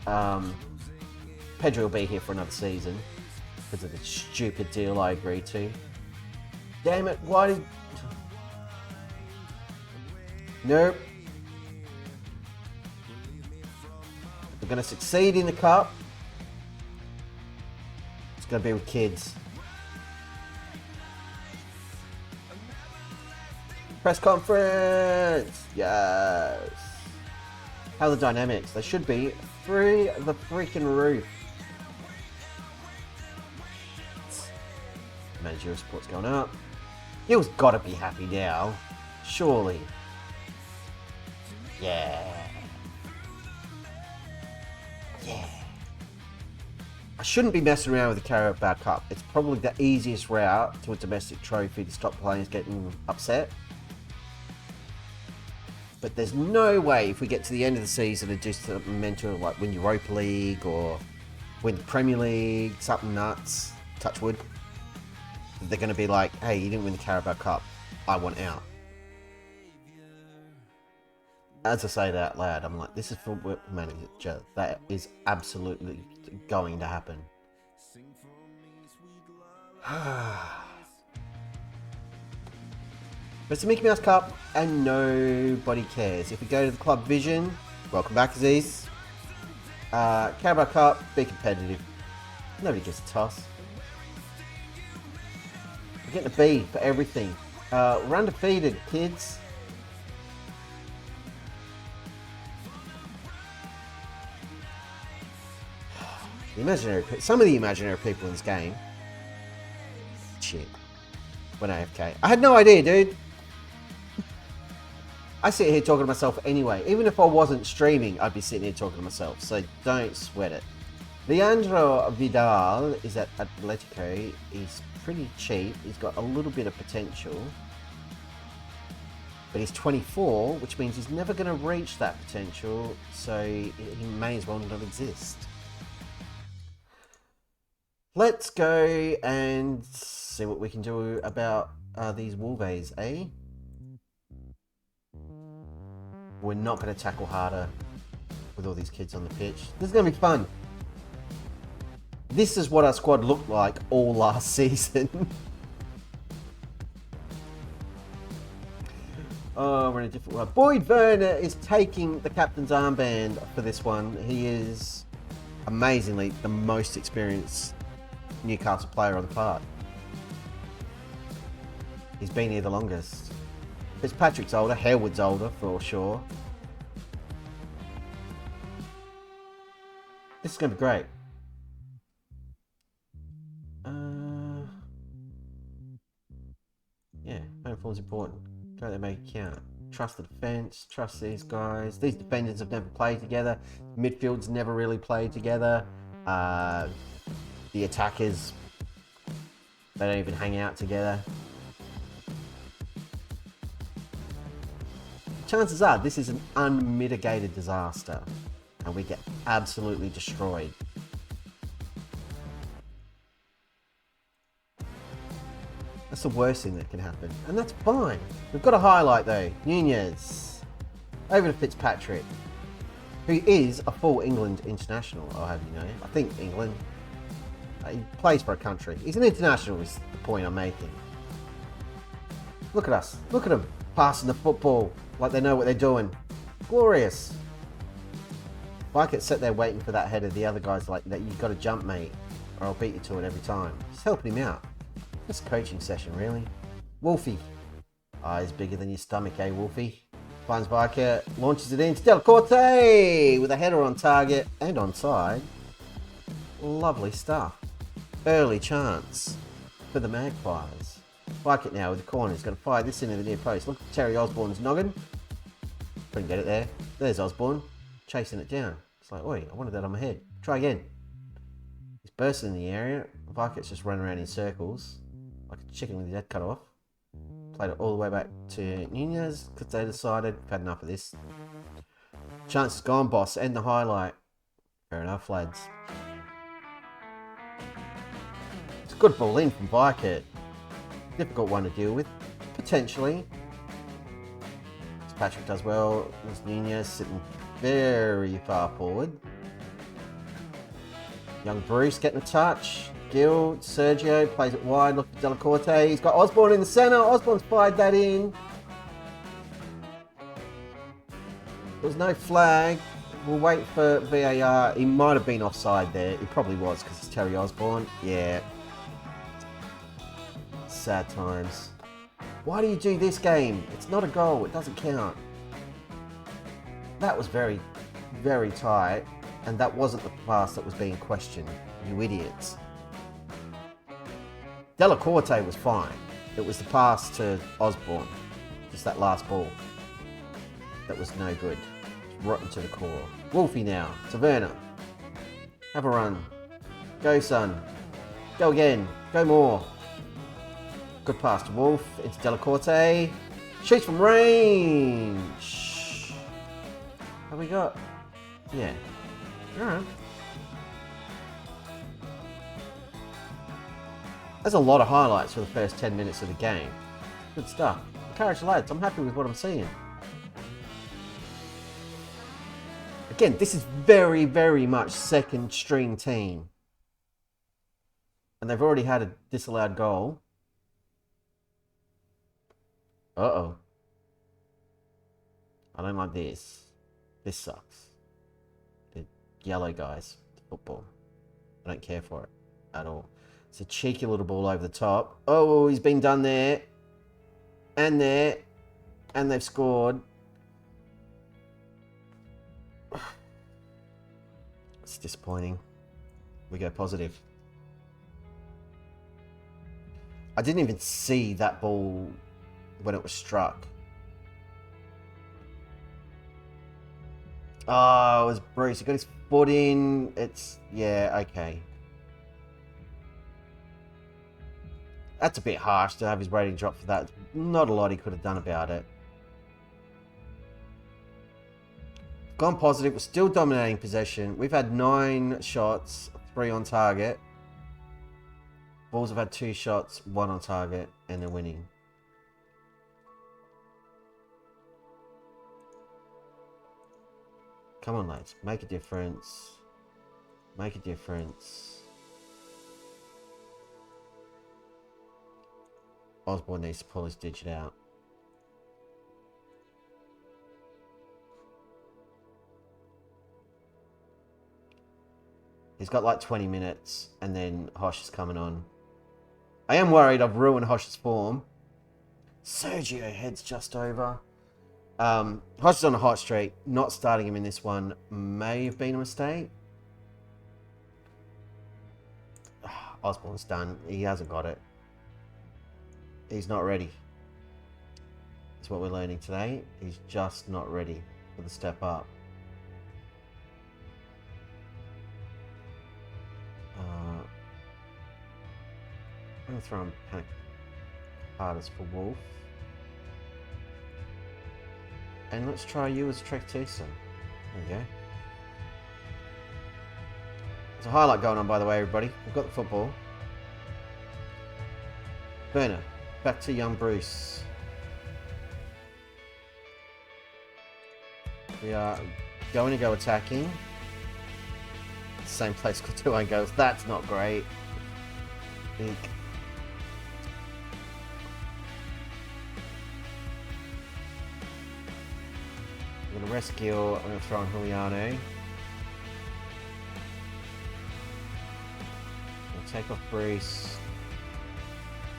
Pedri will be here for another season because of the stupid deal I agreed to. Damn it, why did... Nope. We're going to succeed in the cup. It's going to be with kids. Press conference! Yes! How are the dynamics? They should be through the freaking roof. Managerial support's going up. Gil's got to be happy now. Surely. Yeah. Yeah. I shouldn't be messing around with the Carabao Cup. It's probably the easiest route to a domestic trophy to stop players getting upset. But there's no way if we get to the end of the season and do something mental like win Europa League or win the Premier League, something nuts, touch wood, they're going to be like, hey, you didn't win the Carabao Cup, I want out. As I say that out loud, I'm like, this is football manager. That is absolutely going to happen. But it's the Mickey Mouse Cup and nobody cares. If we go to the club vision, welcome back Aziz. Carabao Cup, be competitive. Nobody gives a toss. We're getting a B for everything. We're undefeated, kids. Some of the imaginary people in this game. Shit. Went AFK. I had no idea, dude. I sit here talking to myself anyway. Even if I wasn't streaming, I'd be sitting here talking to myself. So don't sweat it. Leandro Vidal is at Atletico. He's pretty cheap. He's got a little bit of potential. But he's 24, which means he's never going to reach that potential. So he may as well not exist. Let's go and see what we can do about these Wolves, eh? We're not going to tackle harder with all these kids on the pitch. This is going to be fun. This is what our squad looked like all last season. Oh, we're in a different world. Boyd Werner is taking the captain's armband for this one. He is, amazingly, the most experienced Newcastle player on the park. He's been here the longest. Fitzpatrick's older, Harewood's older for sure. This is going to be great. Yeah, home form's important. Don't they make it count? Trust the defence, trust these guys. These defenders have never played together. Midfield's never really played together. The attackers, they don't even hang out together. Chances are this is an unmitigated disaster and we get absolutely destroyed. That's the worst thing that can happen, and that's fine. We've got a highlight though. Nunez over to Fitzpatrick, who is a full England international, I'll have you know. I think England. He plays for a country. He's an international is the point I'm making. Look at us. Look at them passing the football like they know what they're doing. Glorious. If I get set there waiting for that header, the other guy's like, you've got to jump, mate, or I'll beat you to it every time. Just helping him out. This coaching session, really. Wolfie. Eyes bigger than your stomach, eh, Wolfie? Finds Barker, launches it into Delacorte with a header on target and onside. Lovely stuff. Early chance for the Magpies. Like it now with the corner. He's going to fire this into the near post. Look at Terry Osborne's noggin. Couldn't get it there. There's Osborne. Chasing it down. It's like, oi, I wanted that on my head. Try again. He's bursting in the area. Varket's just running around in circles. Like a chicken with his head cut off. Played it all the way back to Nunez because they decided we've had enough of this. Chance is gone, boss. End the highlight. Fair enough, lads. It's a good ball in from Varket. Difficult one to deal with, potentially. Patrick does well. There's Nunez sitting very far forward. Young Bruce getting a touch. Gill, Sergio plays it wide. Look at Delacorte. He's got Osborne in the centre. Osborne's fired that in. There's no flag. We'll wait for VAR. He might have been offside there. He probably was because it's Terry Osborne. Yeah. Sad times. Why do you do this game? It's not a goal. It doesn't count. That was very, very tight. And that wasn't the pass that was being questioned. You idiots. Delacorte was fine. It was the pass to Osborne. Just that last ball. That was no good. Rotten to the core. Wolfie now. Taverna. Have a run. Go, son. Go again. Go more. Good pass to Wolf. Into Delacorte. Shoots from range. What have we got? Yeah. Alright. There's a lot of highlights for the first 10 minutes of the game. Good stuff. Encourage lads. I'm happy with what I'm seeing. Again, this is very, very much second string team. And they've already had a disallowed goal. Uh-oh. I don't like this. This sucks. The yellow guys. Football. I don't care for it at all. It's a cheeky little ball over the top. Oh, he's been done there. And there. And they've scored. It's disappointing. We go positive. I didn't even see that ball when it was struck. Oh, it was Bruce. He got his foot in. It's... yeah, okay. That's a bit harsh to have his rating drop for that. Not a lot he could have done about it. Gone positive. We're still dominating possession. We've had 9 shots, 3 on target. Bulls have had 2 shots, 1 on target, and they're winning. Come on, lads. Make a difference. Make a difference. Osborne needs to pull his digit out. He's got like 20 minutes and then Hosh is coming on. I am worried I've ruined Hosh's form. Sergio heads just over. Hosh is on a hot streak. Not starting him in this one may have been a mistake. Osborne's done. He hasn't got it. He's not ready. That's what we're learning today. He's just not ready for the step up. I'm going to throw him panic hardest for Wolf. And let's try you as Trek Tisa. There we go. There's a highlight going on, by the way, everybody. We've got the football. Burner. Back to young Bruce. We are going to go attacking. Same place called 2 own goals. That's not great. Eek. I'm going to rescue. I'm going to throw on Juliano. I'll take off Bruce.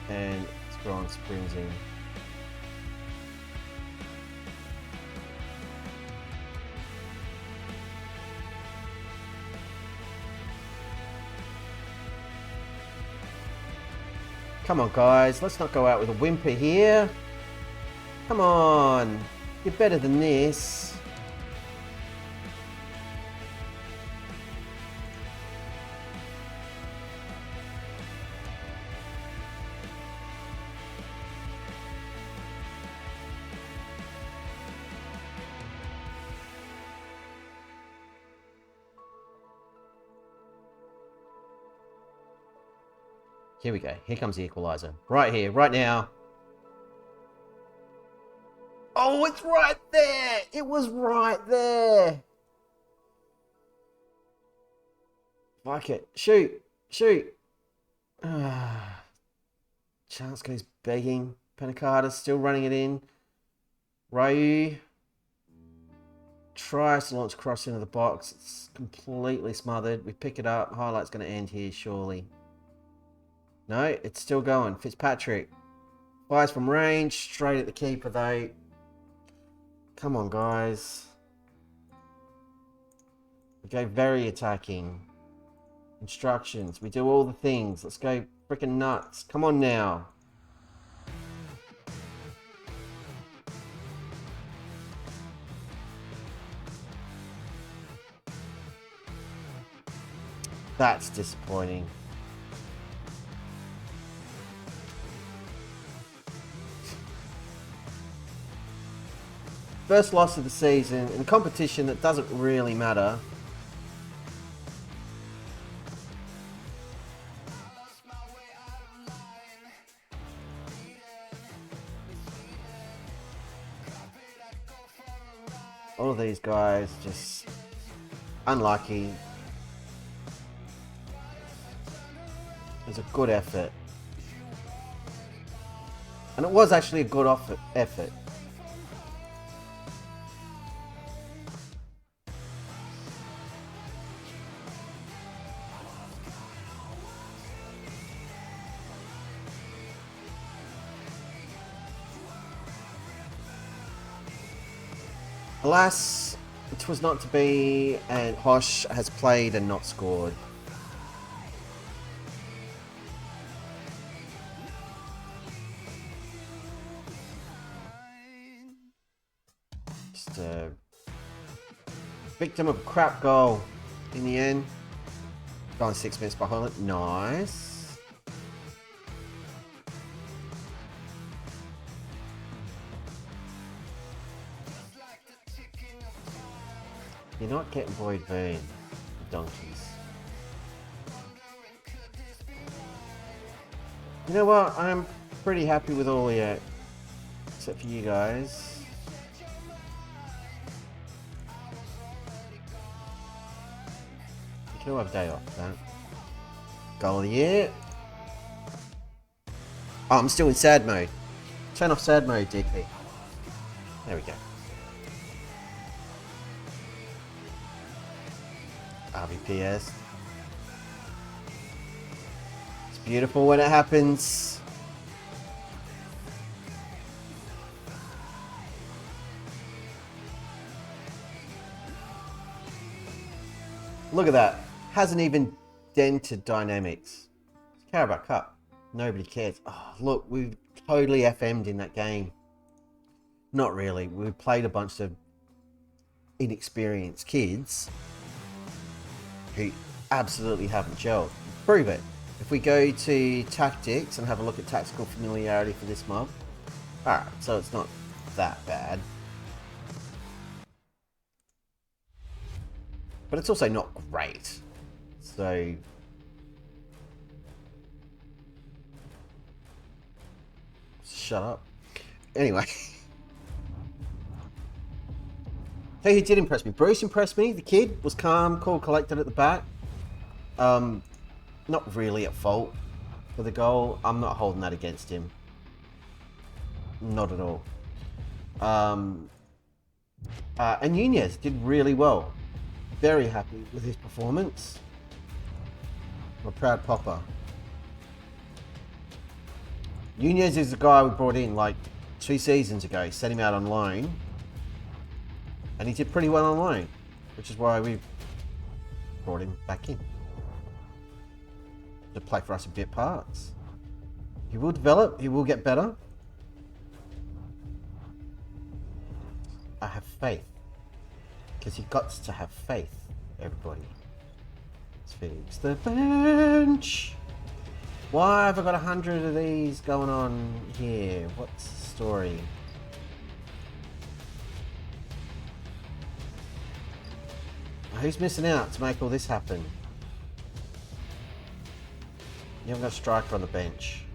And throw on Sprinzy. Come on, guys. Let's not go out with a whimper here. Come on. You're better than this. Here we go. Here comes the equalizer. Right here, right now. Oh, it's right there. It was right there. Fuck it. Shoot. Shoot. Chance goes begging. Penacada's still running it in. Ryu tries to launch cross into the box. It's completely smothered. We pick it up. Highlight's going to end here, surely. No, it's still going. Fitzpatrick fires from range, straight at the keeper though. Come on, guys. We go very attacking. Instructions. We do all the things. Let's go freaking nuts. Come on now. That's disappointing. First loss of the season in a competition that doesn't really matter. All of these guys just unlucky. It was a good effort. And it was actually a good effort. Alas, it was not to be, and Hosh has played and not scored. Just a victim of a crap goal in the end. Gone 6 minutes behind it. Nice. You're not getting Void Vein, donkeys. You know what? I'm pretty happy with all yet, except for you guys. You can all have a day off that. Goal of the year. Oh, I'm still in sad mode. Turn off sad mode, DP. There we go. RVPS. It's beautiful when it happens. Look at that. Hasn't even dented dynamics. It's Carabao Cup. Nobody cares. Oh, look, we totally FM'd in that game. Not really. We played a bunch of inexperienced kids who absolutely haven't gelled. Prove it. If we go to tactics and have a look at tactical familiarity for this mob. Alright, so it's not that bad. But it's also not great. So shut up. Anyway. Hey, who did impress me? Bruce impressed me. The kid was calm, cool, collected at the back. Not really at fault. for the goal. I'm not holding that against him. Not at all. And Nunez did really well. Very happy with his performance. I'm a proud Popper. Nunez is the guy we brought in like 2 seasons ago. Sent him out on loan. And he did pretty well on loan. Which is why we brought him back in. To play for us in bit parts. He will develop. He will get better. I have faith. Because you've got to have faith, everybody. Let's fix the bench. Why have I got 100 of these going on here? What's the story? Who's missing out to make all this happen? You haven't got a striker on the bench.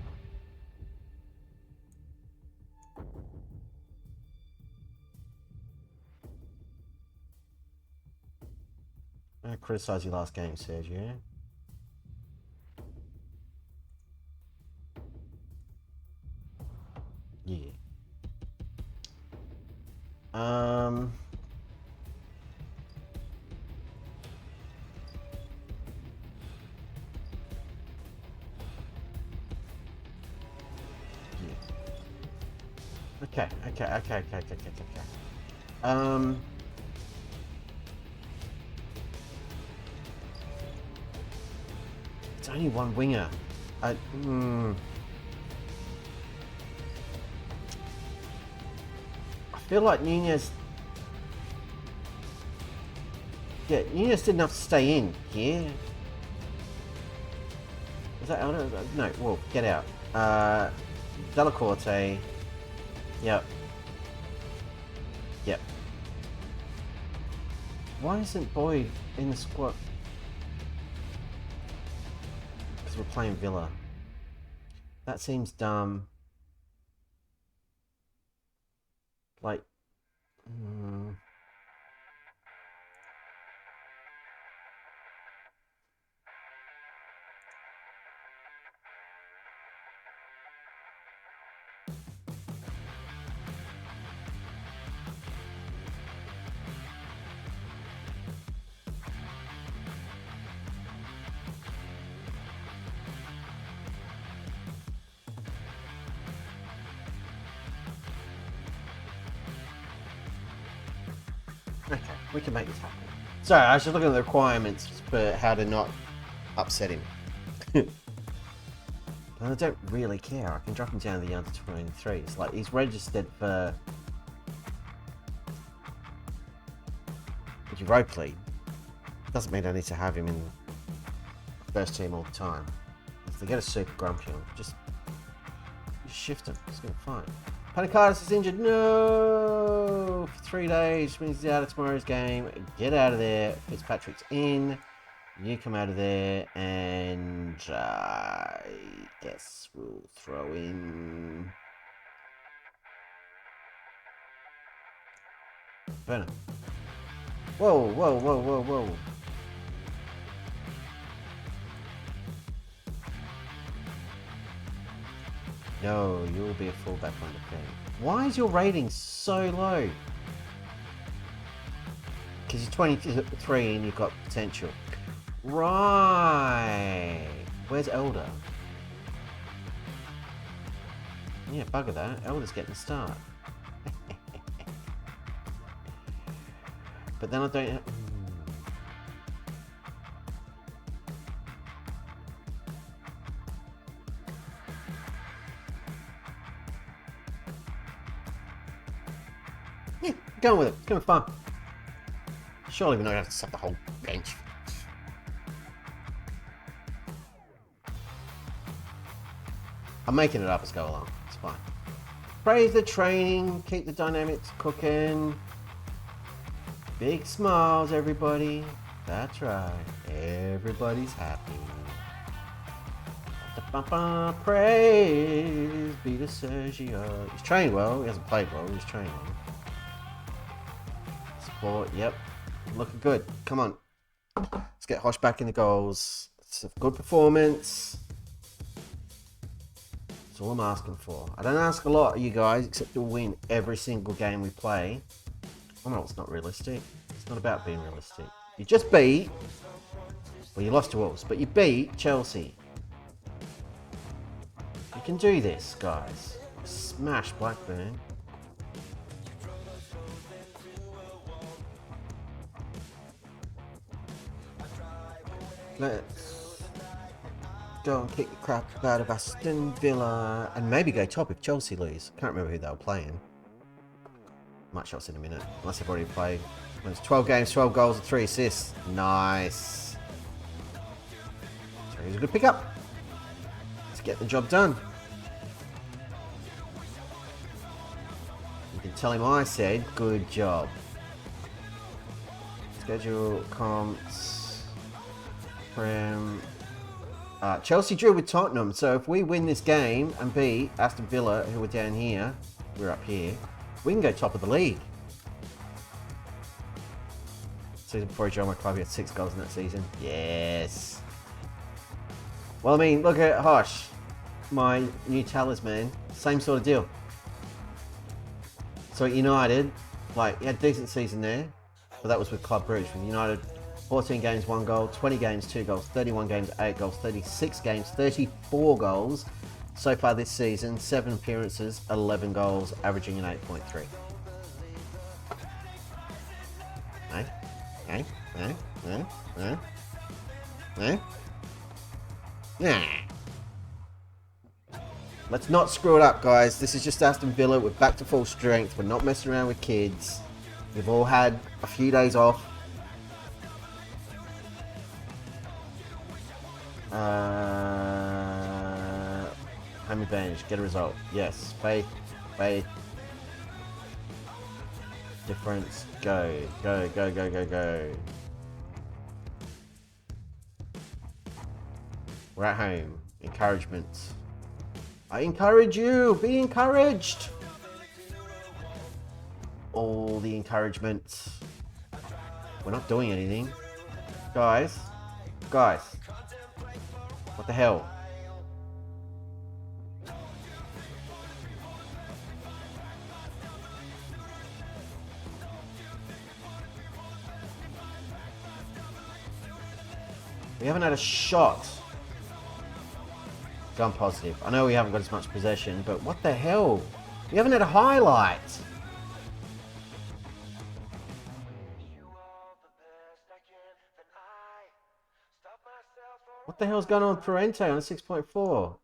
I criticise your last game, Sergio. Yeah. Okay. It's only one winger. I feel like Nunez. Yeah, Nunez didn't have to stay in here. Is that Elder? No, well, get out. Delacorte. Yep. Why isn't Boyd in the squad? Because we're playing Villa. That seems dumb. Like... Okay, we can make this happen. Sorry, I was just looking at the requirements for how to not upset him. But I don't really care. I can drop him down to the under 23s. Like, he's registered for the Europa League. Doesn't mean I need to have him in the first team all the time. If they get a super grumpy on, just shift him. It's going to be fine. Panicardis is injured. No! For 3 days, which means he's out of tomorrow's game. Get out of there. Fitzpatrick's in. You come out of there, and I guess we'll throw in Burner. Whoa. No, you'll be a fullback on the team. Why is your rating so low? Because you're 23 and you've got potential. Right. Where's Elder? Yeah, bugger that. Elder's getting a start. But then I don't... Yeah, going with it. It's going to be fun. Surely we're not going to have to sub the whole bench. I'm making it up as go along. It's fine. Praise the training. Keep the dynamics cooking. Big smiles, everybody. That's right. Everybody's happy. Praise be to Sergio. He's trained well. He hasn't played well. He's trained well. Support. Yep. Looking good. Come on. Let's get Hosh back in the goals. It's a good performance. That's all I'm asking for. I don't ask a lot of you guys, except to win every single game we play. I know it's not realistic. It's not about being realistic. You just beat... Well, you lost to Wolves, but you beat Chelsea. You can do this, guys. Smash Blackburn. Let's go and kick the crap out of Aston Villa and maybe go top if Chelsea lose. Can't remember who they were playing. Might show us in a minute, unless they've already played. It's 12 games, 12 goals and 3 assists. Nice. So here's a good pickup. Let's get the job done. You can tell him I said good job. Schedule comps. Chelsea drew with Tottenham, so if we win this game and beat Aston Villa, who are down here, we're up here, we can go top of the league. Season before he joined my club, he had 6 goals in that season. Yes. Well, I mean, look at Hosh, my new talisman. Same sort of deal. So at United, like, he had a decent season there, but that was with Club Brugge. With United, 14 games, 1 goal, 20 games, 2 goals, 31 games, 8 goals, 36 games, 34 goals. So far this season, 7 appearances, 11 goals, averaging an 8.3. Let's not screw it up, guys. This is just Aston Villa. We're back to full strength. We're not messing around with kids. We've all had a few days off. Home advantage, get a result. Yes, faith. Difference, go. We're at home. Encouragement. I encourage you, be encouraged. All the encouragement. We're not doing anything. Guys. What the hell? We haven't had a shot. Gone positive. I know we haven't got as much possession, but what the hell? We haven't had a highlight. What the hell's going on with Parente on a 6.4?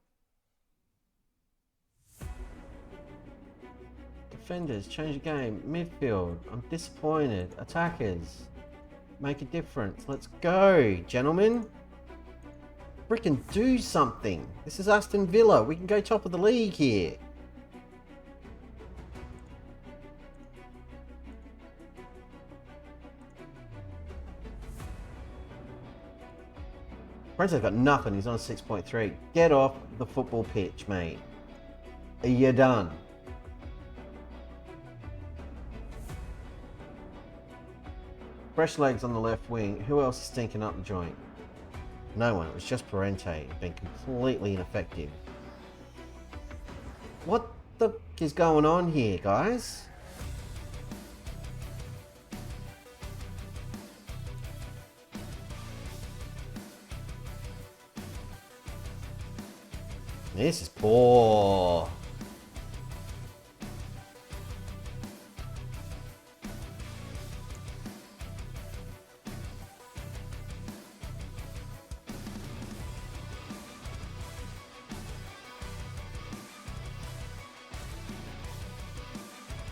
Defenders, change the game. Midfield, I'm disappointed. Attackers, make a difference. Let's go, gentlemen. Frickin' do something. This is Aston Villa. We can go top of the league here. Parente's got nothing. He's on a 6.3. Get off the football pitch, mate. Are you done? Fresh legs on the left wing. Who else is stinking up the joint? No one. It was just Parente. Been completely ineffective. What the f is going on here, guys? This is poor.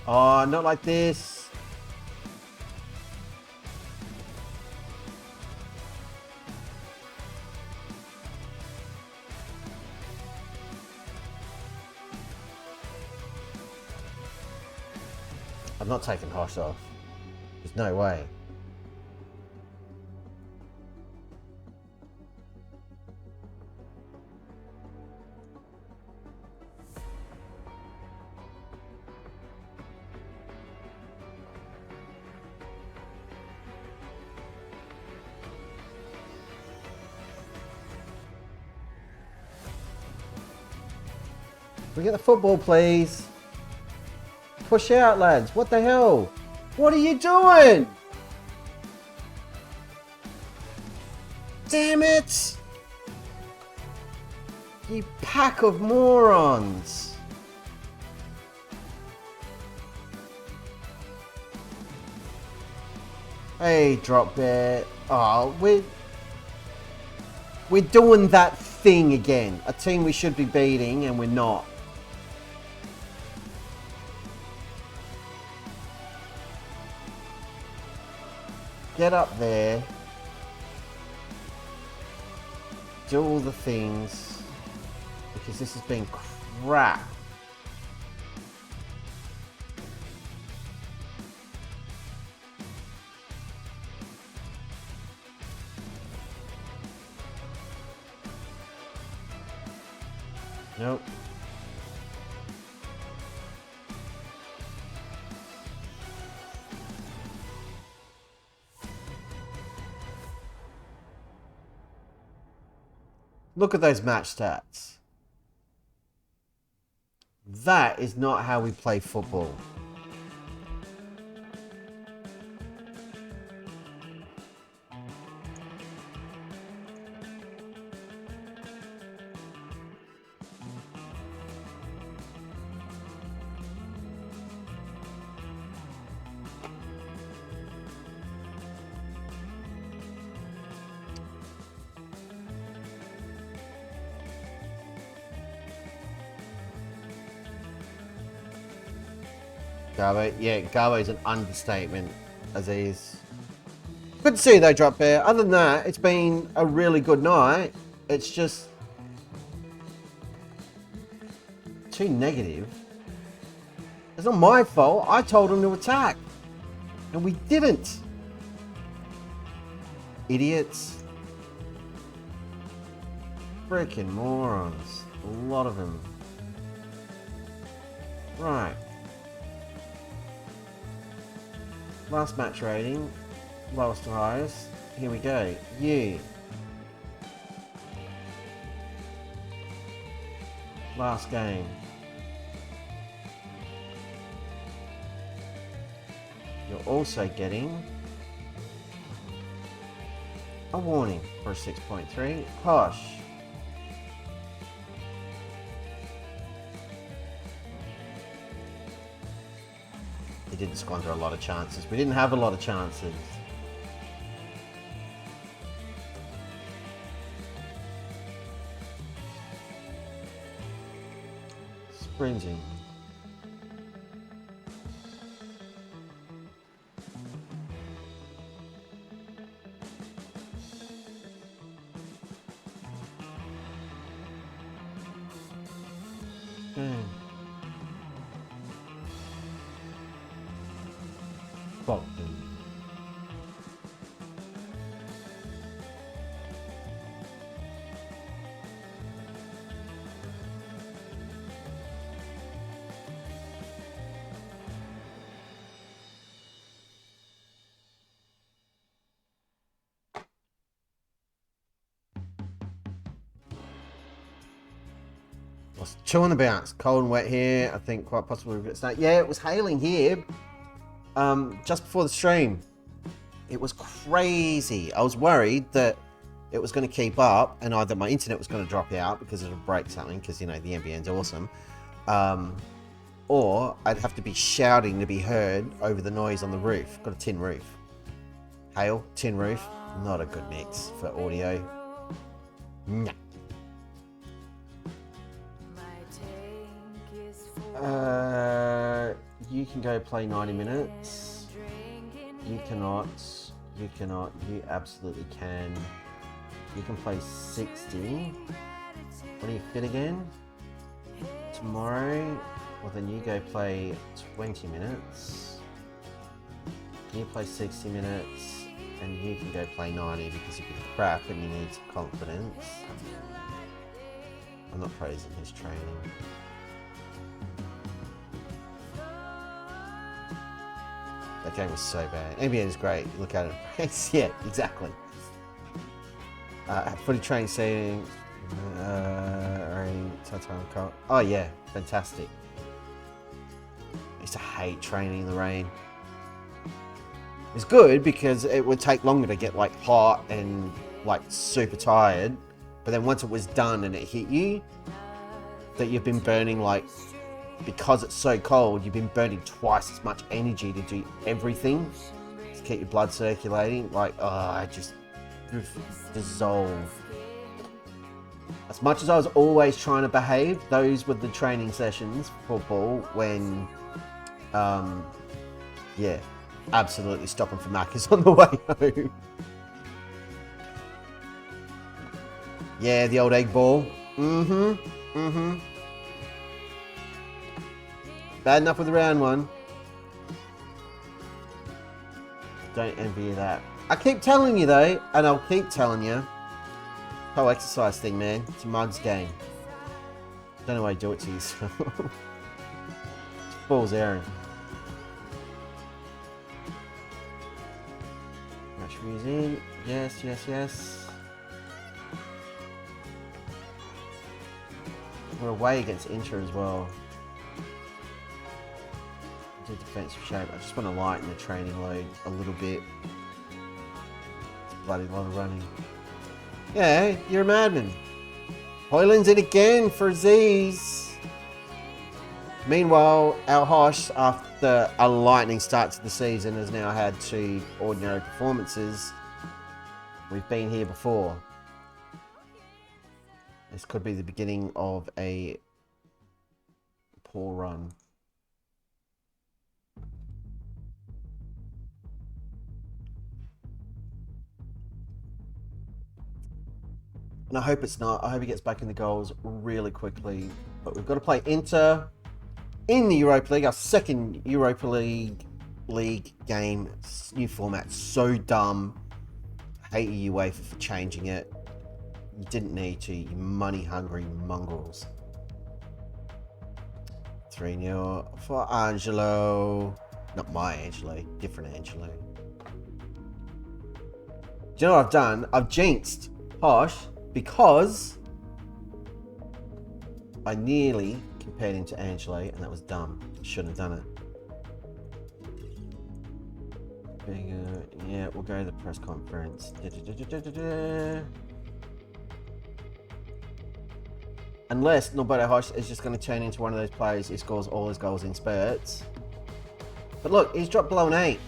Oh, not like this. I'm not taking Hosh off. There's no way. We get the football, please. Push out, lads. What the hell? What are you doing? Damn it! You pack of morons. Hey, drop bear. Oh, we're doing that thing again. A team we should be beating and we're not. Get up there. Do all the things. Because this has been crap. Nope. Look at those match stats. That is not how we play football. Garbo, yeah, Garbo's an understatement, Aziz. Good to see you though, Drop Bear. Other than that, it's been a really good night. It's just too negative. It's not my fault. I told him to attack, and we didn't. Idiots. Freaking morons. A lot of them. Right. Last match rating, lowest to highest. Here we go. You. Last game. You're also getting a warning for a 6.3. Posh. He didn't squander a lot of chances. We didn't have a lot of chances. Sprinting. Two on the bounce. Cold and wet here. I think quite possibly we've got snake. Yeah, it was hailing here. Just before the stream. It was crazy. I was worried that it was going to keep up and either my internet was going to drop out because it would break something because, you know, the NBN's awesome. Or I'd have to be shouting to be heard over the noise on the roof. Got a tin roof. Hail, tin roof. Not a good mix for audio. Nah. You can go play 90 minutes. You cannot. You cannot. You absolutely can. You can play 60. When are you fit again? Tomorrow? Well, then you go play 20 minutes. You play 60 minutes. And you can go play 90 because you've been crap and you need some confidence. I'm not praising his training. That game was so bad. NBN is great. Look at it. Yeah, exactly. Footy training setting. Oh yeah, fantastic. I used to hate training in the rain. It's good because it would take longer to get like hot and like super tired. But then once it was done and it hit you, that you've been burning like, because it's so cold, you've been burning twice as much energy to do everything. To keep your blood circulating. Like, oh, I just dissolve. As much as I was always trying to behave, those were the training sessions for football when, yeah, absolutely stopping for Macca's on the way home. Yeah, the old egg ball. Bad enough with the round one. Don't envy you that. I keep telling you though, and I'll keep telling you. Whole exercise thing, man. It's a mug's game. Don't know why you do it to yourself. Balls errand. Match views in. Yes, yes, yes. We're away against Inter as well. Do defensive shape. I just want to lighten the training load a little bit. It's a bloody lot of running. Yeah, you're a madman. Hoyland's in again for Z's. Meanwhile, our Hosh, after a lightning start to the season, has now had 2 ordinary performances. We've been here before. This could be the beginning of a poor run. And I hope it's not. I hope he gets back in the goals really quickly. But we've got to play Inter in the Europa League, our second Europa League game. New format, so dumb. I hate you, UEFA, for changing it. You didn't need to, you money-hungry mongrels. 3-0 for Angelo. Not my Angelo, different Angelo. Do you know what I've done? I've jinxed Posh because I nearly compared him to Angelo, and that was dumb. Shouldn't have done it. Bigger, yeah, we'll go to the press conference. Unless Norberto Hosh is just going to turn into one of those players who scores all his goals in spurts. But look, he's dropped below an 8.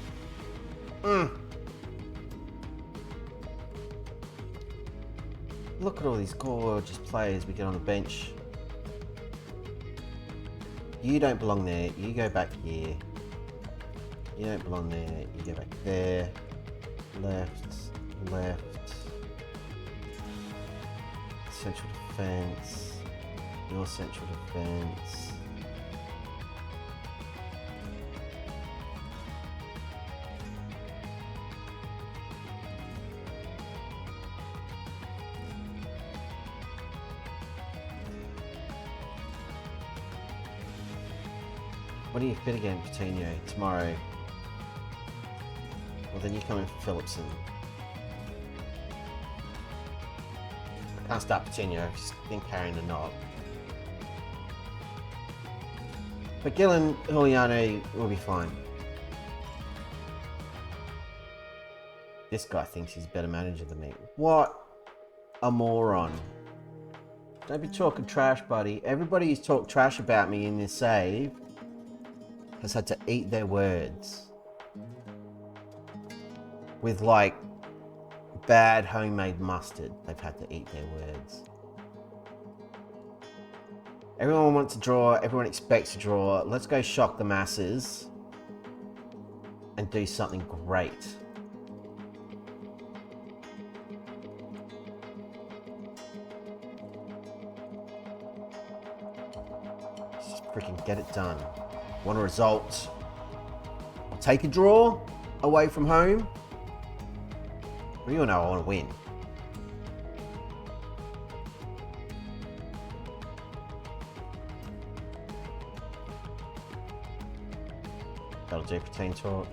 Look at all these gorgeous players we get on the bench. You don't belong there. You go back here. You don't belong there. You go back there. Left. Left. Central defense. Your central defense. What do you fit again, Coutinho, tomorrow? Well, then you come in for Phillipson. I can't start Coutinho, I've just been carrying the knob. But Gillen Juliano will be fine. This guy thinks he's a better manager than me. What a moron. Don't be talking trash, buddy. Everybody who's talked trash about me in this save has had to eat their words. With like bad homemade mustard, they've had to eat their words. Everyone wants to draw, everyone expects to draw. Let's go shock the masses and do something great. Let's just freaking get it done. Want a result? I'll take a draw away from home. We all know I want to win. That'll do for team talk.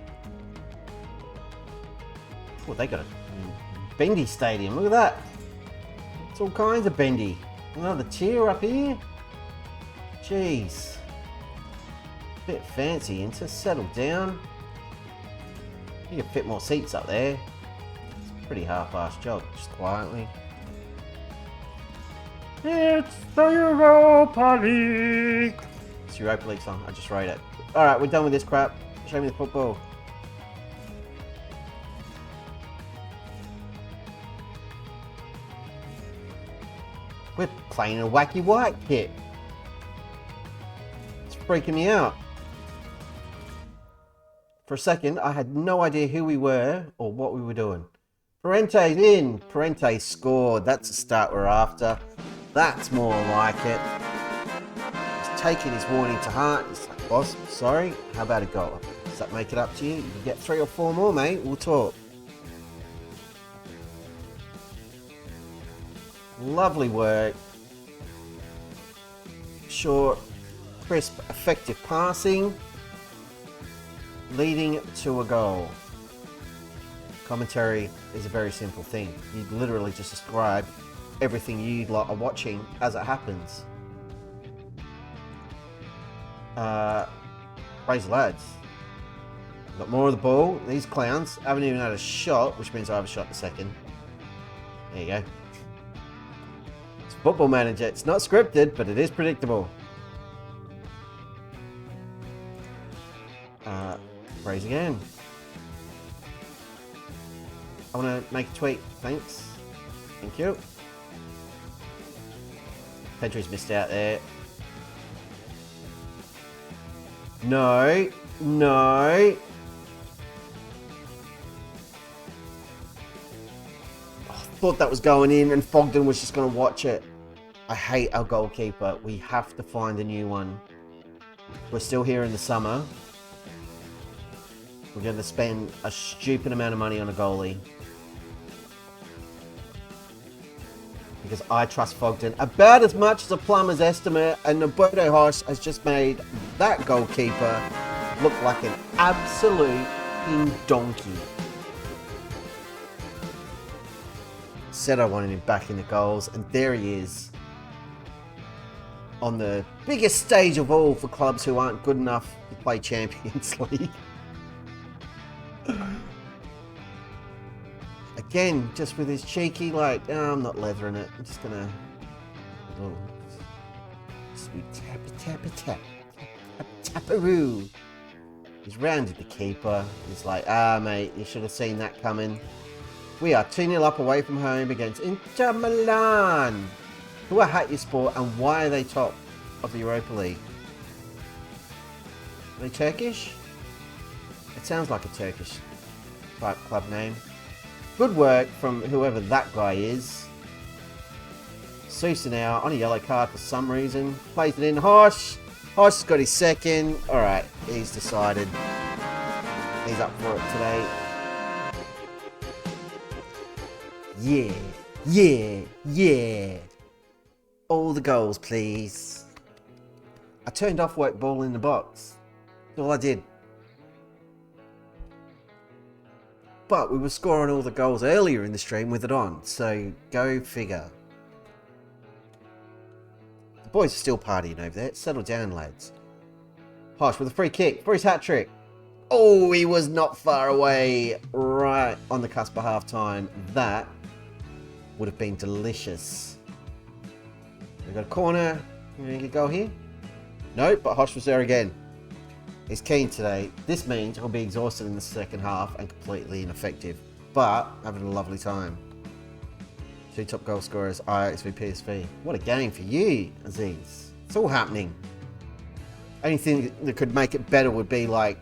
Oh, they got a bendy stadium. Look at that. It's all kinds of bendy. Another tier up here. Jeez. Bit fancy, Inter. Settle down. You can fit more seats up there. It's a pretty half-assed job, just quietly. It's the Europa League! It's Europa League song, I just wrote it. Alright, we're done with this crap. Show me the football. We're playing a wacky white kit. It's freaking me out. For a second, I had no idea who we were or what we were doing. Parente's in. Parente scored. That's the start we're after. That's more like it. He's taking his warning to heart. He's like, boss, sorry. How about a goal? Does that make it up to you? You can get 3 or 4 more, mate. We'll talk. Lovely work. Short, crisp, effective passing, leading to a goal. Commentary is a very simple thing. You literally just describe everything you lot are watching as it happens. Praise the lads. Got more of the ball. These clowns haven't even had a shot, which means I have a shot in a second. There you go. It's Football Manager. It's not scripted, but it is predictable. Praise again. I want to make a tweet. Thanks. Thank you. Pedri's missed out there. No. No. I thought that was going in and Fogden was just going to watch it. I hate our goalkeeper. We have to find a new one. We're still here in the summer. We're going to spend a stupid amount of money on a goalie. Because I trust Fogden about as much as a plumber's estimate, and Roberto Hoss has just made that goalkeeper look like an absolute donkey. Said I wanted him back in the goals, and there he is. On the biggest stage of all for clubs who aren't good enough to play Champions League. Again, just with his cheeky, like, oh, I'm not leathering it. I'm just gonna. Oh, sweet tap, taparoo. He's rounded the keeper. He's like, mate, you should have seen that coming. We are 2-0 up away from home against Inter Milan, who are Hatayspor, and why are they top of the Europa League? Are they Turkish? It sounds like a Turkish type club name. Good work from whoever that guy is. Sousa now on a yellow card for some reason. Plays it in. Hosh has got his second. Alright, he's decided. He's up for it today. Yeah, yeah, yeah. All the goals, please. I turned off work ball in the box. That's all I did. But we were scoring all the goals earlier in the stream with it on, so go figure. The boys are still partying over there. Settle down, lads. Hosh with a free kick for his hat-trick. Oh, he was not far away. Right on the cusp of half-time. That would have been delicious. We've got a corner. You can go here. No, but Hosh was there again. He's keen today. This means he'll be exhausted in the second half and completely ineffective, but having a lovely time. 2 top goal scorers, Ajax v PSV. What a game for you, Aziz. It's all happening. Only thing that could make it better would be like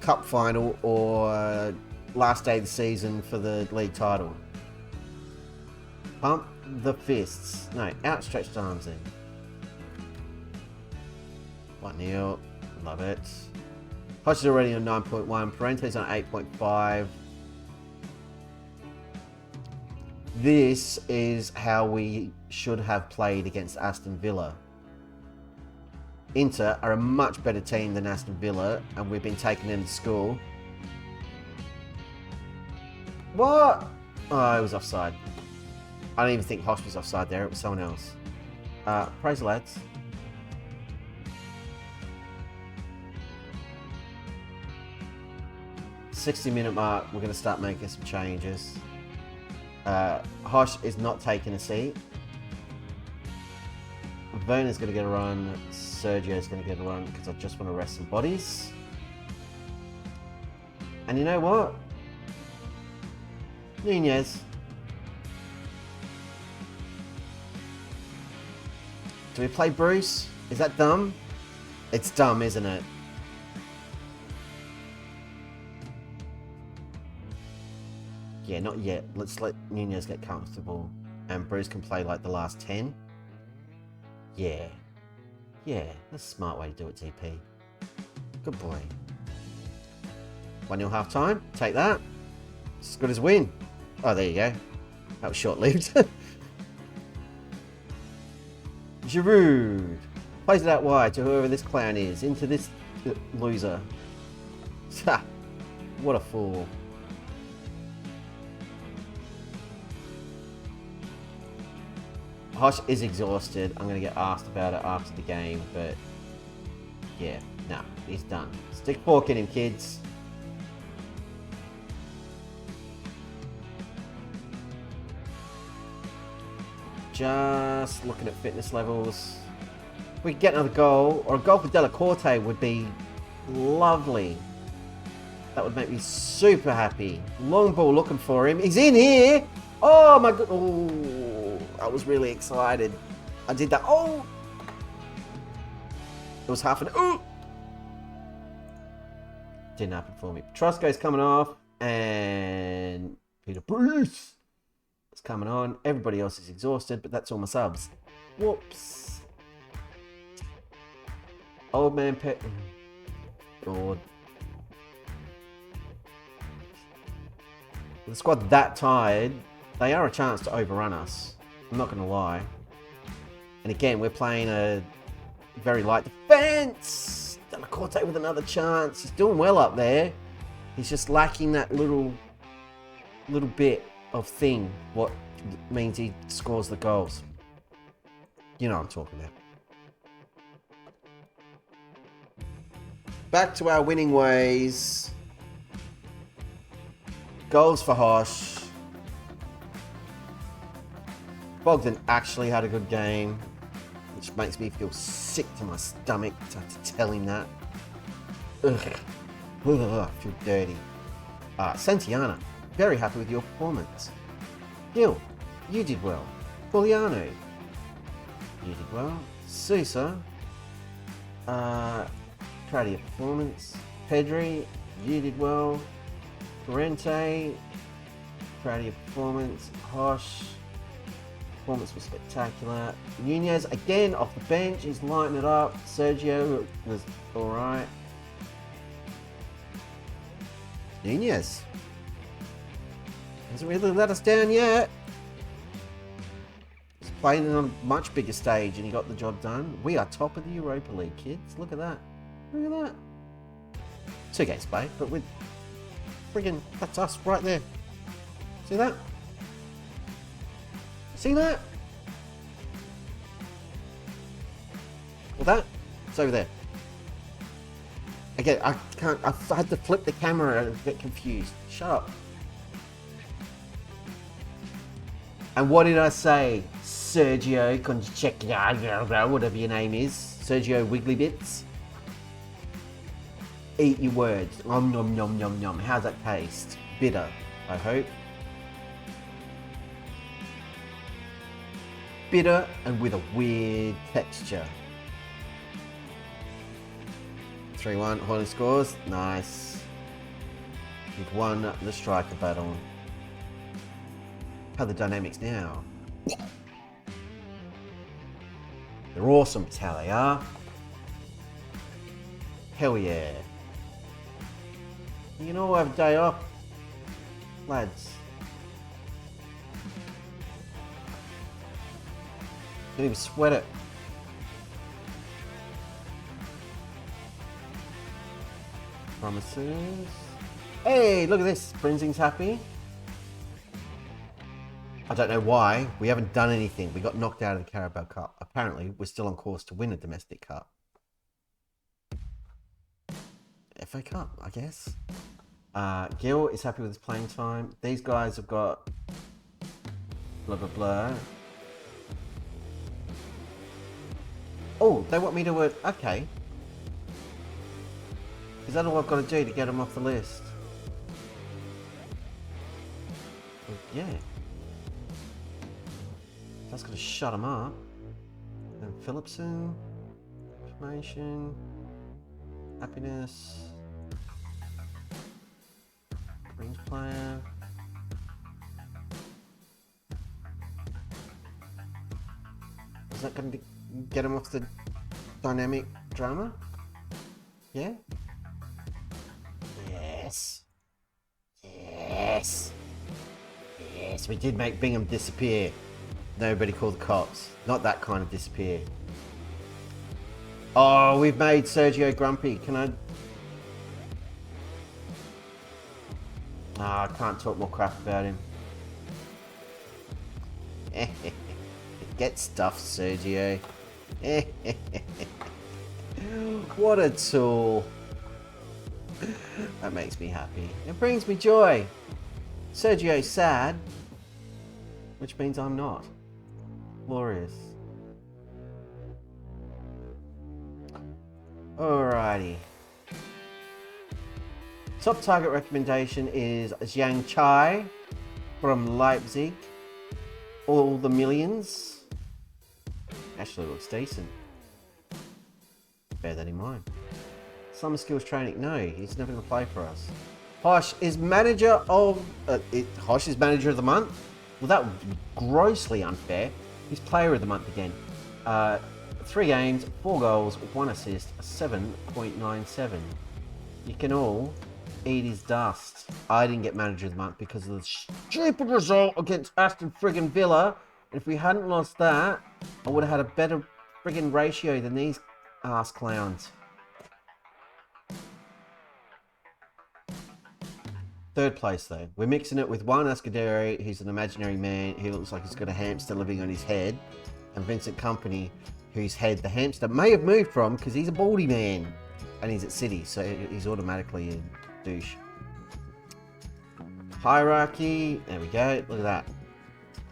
cup final or last day of the season for the league title. Pump the fists. No, outstretched arms in. 1-0. Love it. Hodge is already on 9.1. Parente's on 8.5. This is how we should have played against Aston Villa. Inter are a much better team than Aston Villa, and we've been taken into school. What? Oh, it was offside. I don't even think Hosh was offside there. It was someone else. Praise the lads. 60-minute mark, we're going to start making some changes. Hosh is not taking a seat. Werner's going to get a run. Sergio's going to get a run because I just want to rest some bodies. And you know what? Nunez. Do we play Bruce? Is that dumb? It's dumb, isn't it? Yeah, not yet. Let's let Nunez get comfortable. And Bruce can play like the last 10. Yeah. Yeah, that's a smart way to do it, TP. Good boy. 1-0 half time. Take that. It's as good as a win. Oh, there you go. That was short-lived. Giroud. Plays it out wide to whoever this clown is. Into this loser. Ha! What a fool. Hosh is exhausted. I'm going to get asked about it after the game, but yeah, nah, he's done. Stick pork in him, kids. Just looking at fitness levels. If we could get another goal, or a goal for Della Corte would be lovely. That would make me super happy. Long ball looking for him. He's in here. Oh my god. Oh, I was really excited. I did that. Oh. It was half an. Oh. Didn't happen for me. Trusco's coming off. And Peter Bruce is coming on. Everybody else is exhausted, but that's all my subs. Whoops. Old man Pet. Lord. The squad that tired, they are a chance to overrun us. I'm not going to lie. And again, we're playing a very light defense. Della Corte with another chance. He's doing well up there. He's just lacking that little bit of thing, what means he scores the goals. You know what I'm talking about. Back to our winning ways. Goals for Hosh. Bogdan actually had a good game, which makes me feel sick to my stomach to have to tell him that. Ugh. Ugh, I feel dirty. Santiana, very happy with your performance. Gil, you did well. Poliano, you did well. Sousa, proud of your performance. Pedri, you did well. Corrente, proud of your performance. Hosh, performance was spectacular. Nunez, again, off the bench, he's lighting it up. Sergio was alright. Nunez hasn't really let us down yet. He's playing on a much bigger stage and he got the job done. We are top of the Europa League, kids. Look at that. Look at that. 2 games played, but with friggin', that's us right there. See that? See that? Well, that, it's over there. Again, I can't, I had to flip the camera and get confused. Shut up. And what did I say? Sergio Conchecchia, whatever your name is. Sergio Wiggly Bits. Eat your words. Nom nom nom nom nom. How's that taste? Bitter, I hope. Bitter and with a weird texture. 3-1, Hoyland scores. Nice. We've won the striker battle. How are the dynamics now? They're awesome, how they are. Hell yeah. You can all have a day off, lads. Don't even sweat it. Promises. Hey, look at this. Brinzing's happy. I don't know why. We haven't done anything. We got knocked out of the Carabao Cup. Apparently, we're still on course to win a domestic cup. FA Cup, I guess. Gil is happy with his playing time. These guys have got blah blah blah. Oh, they want me to work. Okay. Is that all I've got to do to get them off the list? Well, yeah. That's going to shut them up. Then Phillipson, information, happiness, Greens player. Is that going to get him off the dynamic drama? Yeah? Yes. Yes. Yes, we did make Bingham disappear. Nobody called the cops. Not that kind of disappear. Oh, we've made Sergio grumpy. Can I... I can't talk more crap about him. Get stuffed, Sergio. What a tool. That makes me happy. It brings me joy. Sergio's sad, which means I'm not. Glorious. Alrighty. Top target recommendation is Zhang Chai from Leipzig. All the millions. Actually looks decent. Bear that in mind. Summer skills training. No, he's never going to play for us. Hosh is manager of... Hosh is manager of the month? Well, that would be grossly unfair. He's player of the month again. 3 games, 4 goals, 1 assist, 7.97. You can all eat his dust. I didn't get manager of the month because of the stupid result against Aston friggin' Villa. And if we hadn't lost that, I would have had a better friggin' ratio than these ass clowns. Third place though. We're mixing it with Juan Escudero, who's an imaginary man who looks like he's got a hamster living on his head, and Vincent Kompany, whose head the hamster may have moved from because he's a baldy man and he's at City, so he's automatically a douche. Hierarchy, there we go, look at that.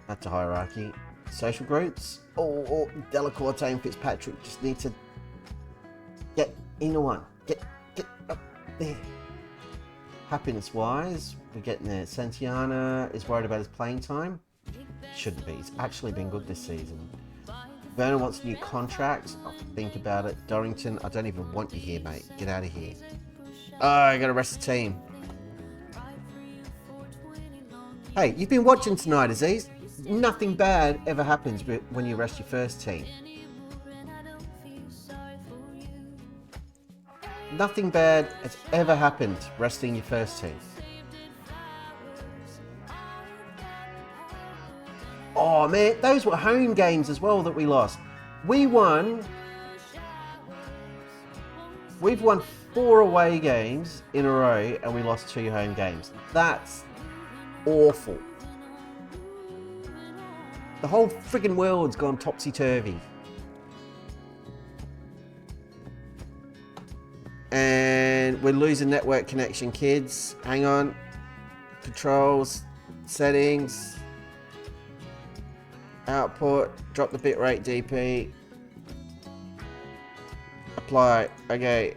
That's a hierarchy. Social groups. Oh, Delacorte and Fitzpatrick just need to get into one. Get up there. Happiness wise, we're getting there. Santiana is worried about his playing time. Shouldn't be. He's actually been good this season. Werner wants a new contract. I'll think about it. Dorrington, I don't even want you here, mate. Get out of here. Oh, I gotta rest the team. Hey, you've been watching tonight, Aziz. Nothing bad ever happens when you rest your first team. Nothing bad has ever happened resting your first team. Oh man, those were home games as well that we lost. We've won 4 away games in a row and we lost 2 home games. That's awful. The whole friggin' world's gone topsy-turvy. And we're losing network connection, kids. Hang on. Controls, settings, output, drop the bitrate DP. Apply. Okay.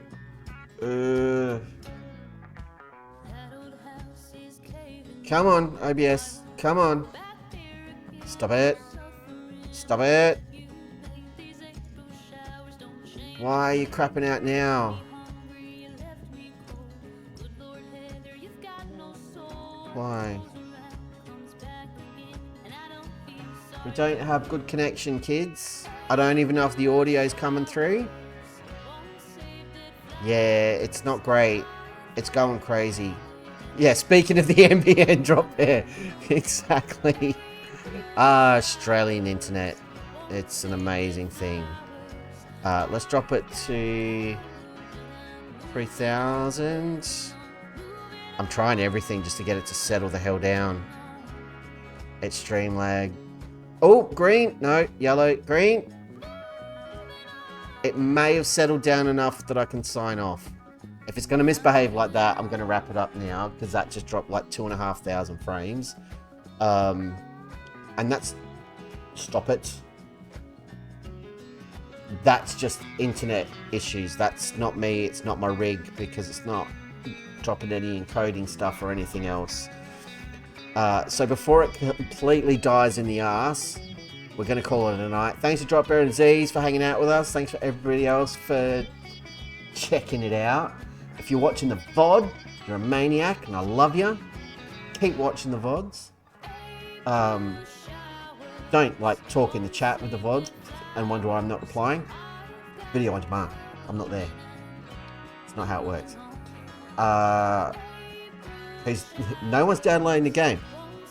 Come on, OBS. Come on. Stop it. Stop it. Why are you crapping out now? Why? We don't have good connection, kids. I don't even know if the audio's coming through. Yeah, it's not great. It's going crazy. Yeah, speaking of the NBN drop there. Exactly. Australian internet. It's an amazing thing. Let's drop it to 3,000. I'm trying everything just to get it to settle the hell down. Extreme lag. Oh, green. No, yellow. Green. It may have settled down enough that I can sign off. If it's going to misbehave like that, I'm going to wrap it up now because that just dropped like 2,500 frames. And that's... Stop it. That's just internet issues. That's not me. It's not my rig because it's not dropping any encoding stuff or anything else. So before it completely dies in the ass, we're going to call it a night. Thanks to Drop Bear and Z's for hanging out with us. Thanks for everybody else for checking it out. If you're watching the VOD, you're a maniac and I love you. Keep watching the VODs. Don't like talk in the chat with the VOD and wonder why I'm not replying. Video on demand. I'm not there. It's not how it works. No one's downloading the game.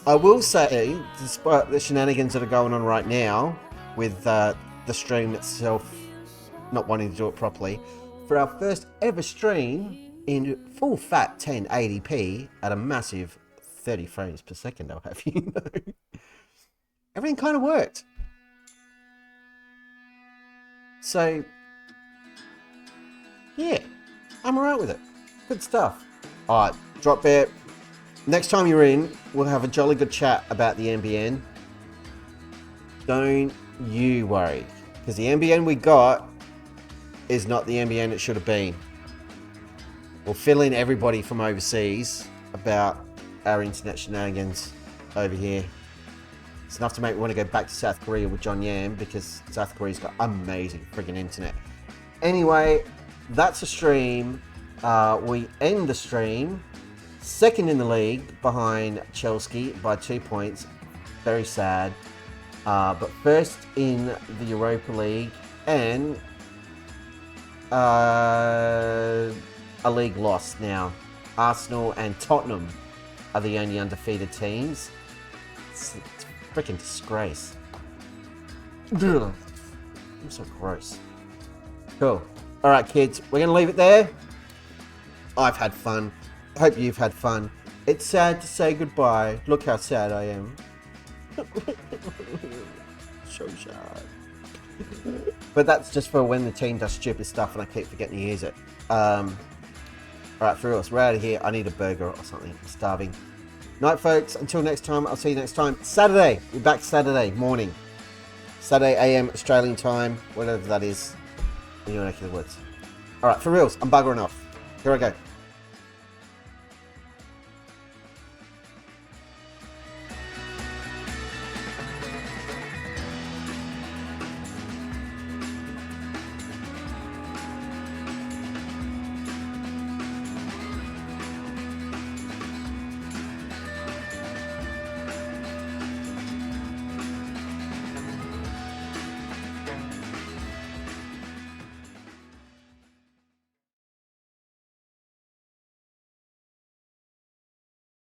I will say, despite the shenanigans that are going on right now with the stream itself not wanting to do it properly, for our first ever stream in full fat 1080p at a massive 30 frames per second, I'll have you know, everything kind of worked. So, yeah, I'm alright with it. Good stuff. Alright, Drop Bear. Next time you're in, we'll have a jolly good chat about the NBN. Don't you worry. Because the NBN we got is not the NBN it should have been. We'll fill in everybody from overseas about our internet shenanigans over here. It's enough to make me want to go back to South Korea with John Yam because South Korea's got amazing friggin' internet. Anyway, that's a stream. We end the stream second in the league behind Chelsea by 2 points. Very sad. But first in the Europa League and a league loss now. Arsenal and Tottenham are the only undefeated teams. It's a freaking disgrace. Ugh. I'm so gross. Cool. Alright kids, we're going to leave it there. I've had fun. I hope you've had fun. It's sad to say goodbye. Look how sad I am. So sad. But that's just for when the team does stupid stuff and I keep forgetting to use it. Alright, for real, we're out of here. I need a burger or something. I'm starving. Night, folks. Until next time, I'll see you next time. Saturday. We're back Saturday morning. Saturday AM Australian time. Whatever that is. In your neck of the woods. Alright, for reals. I'm buggering off. Here I go.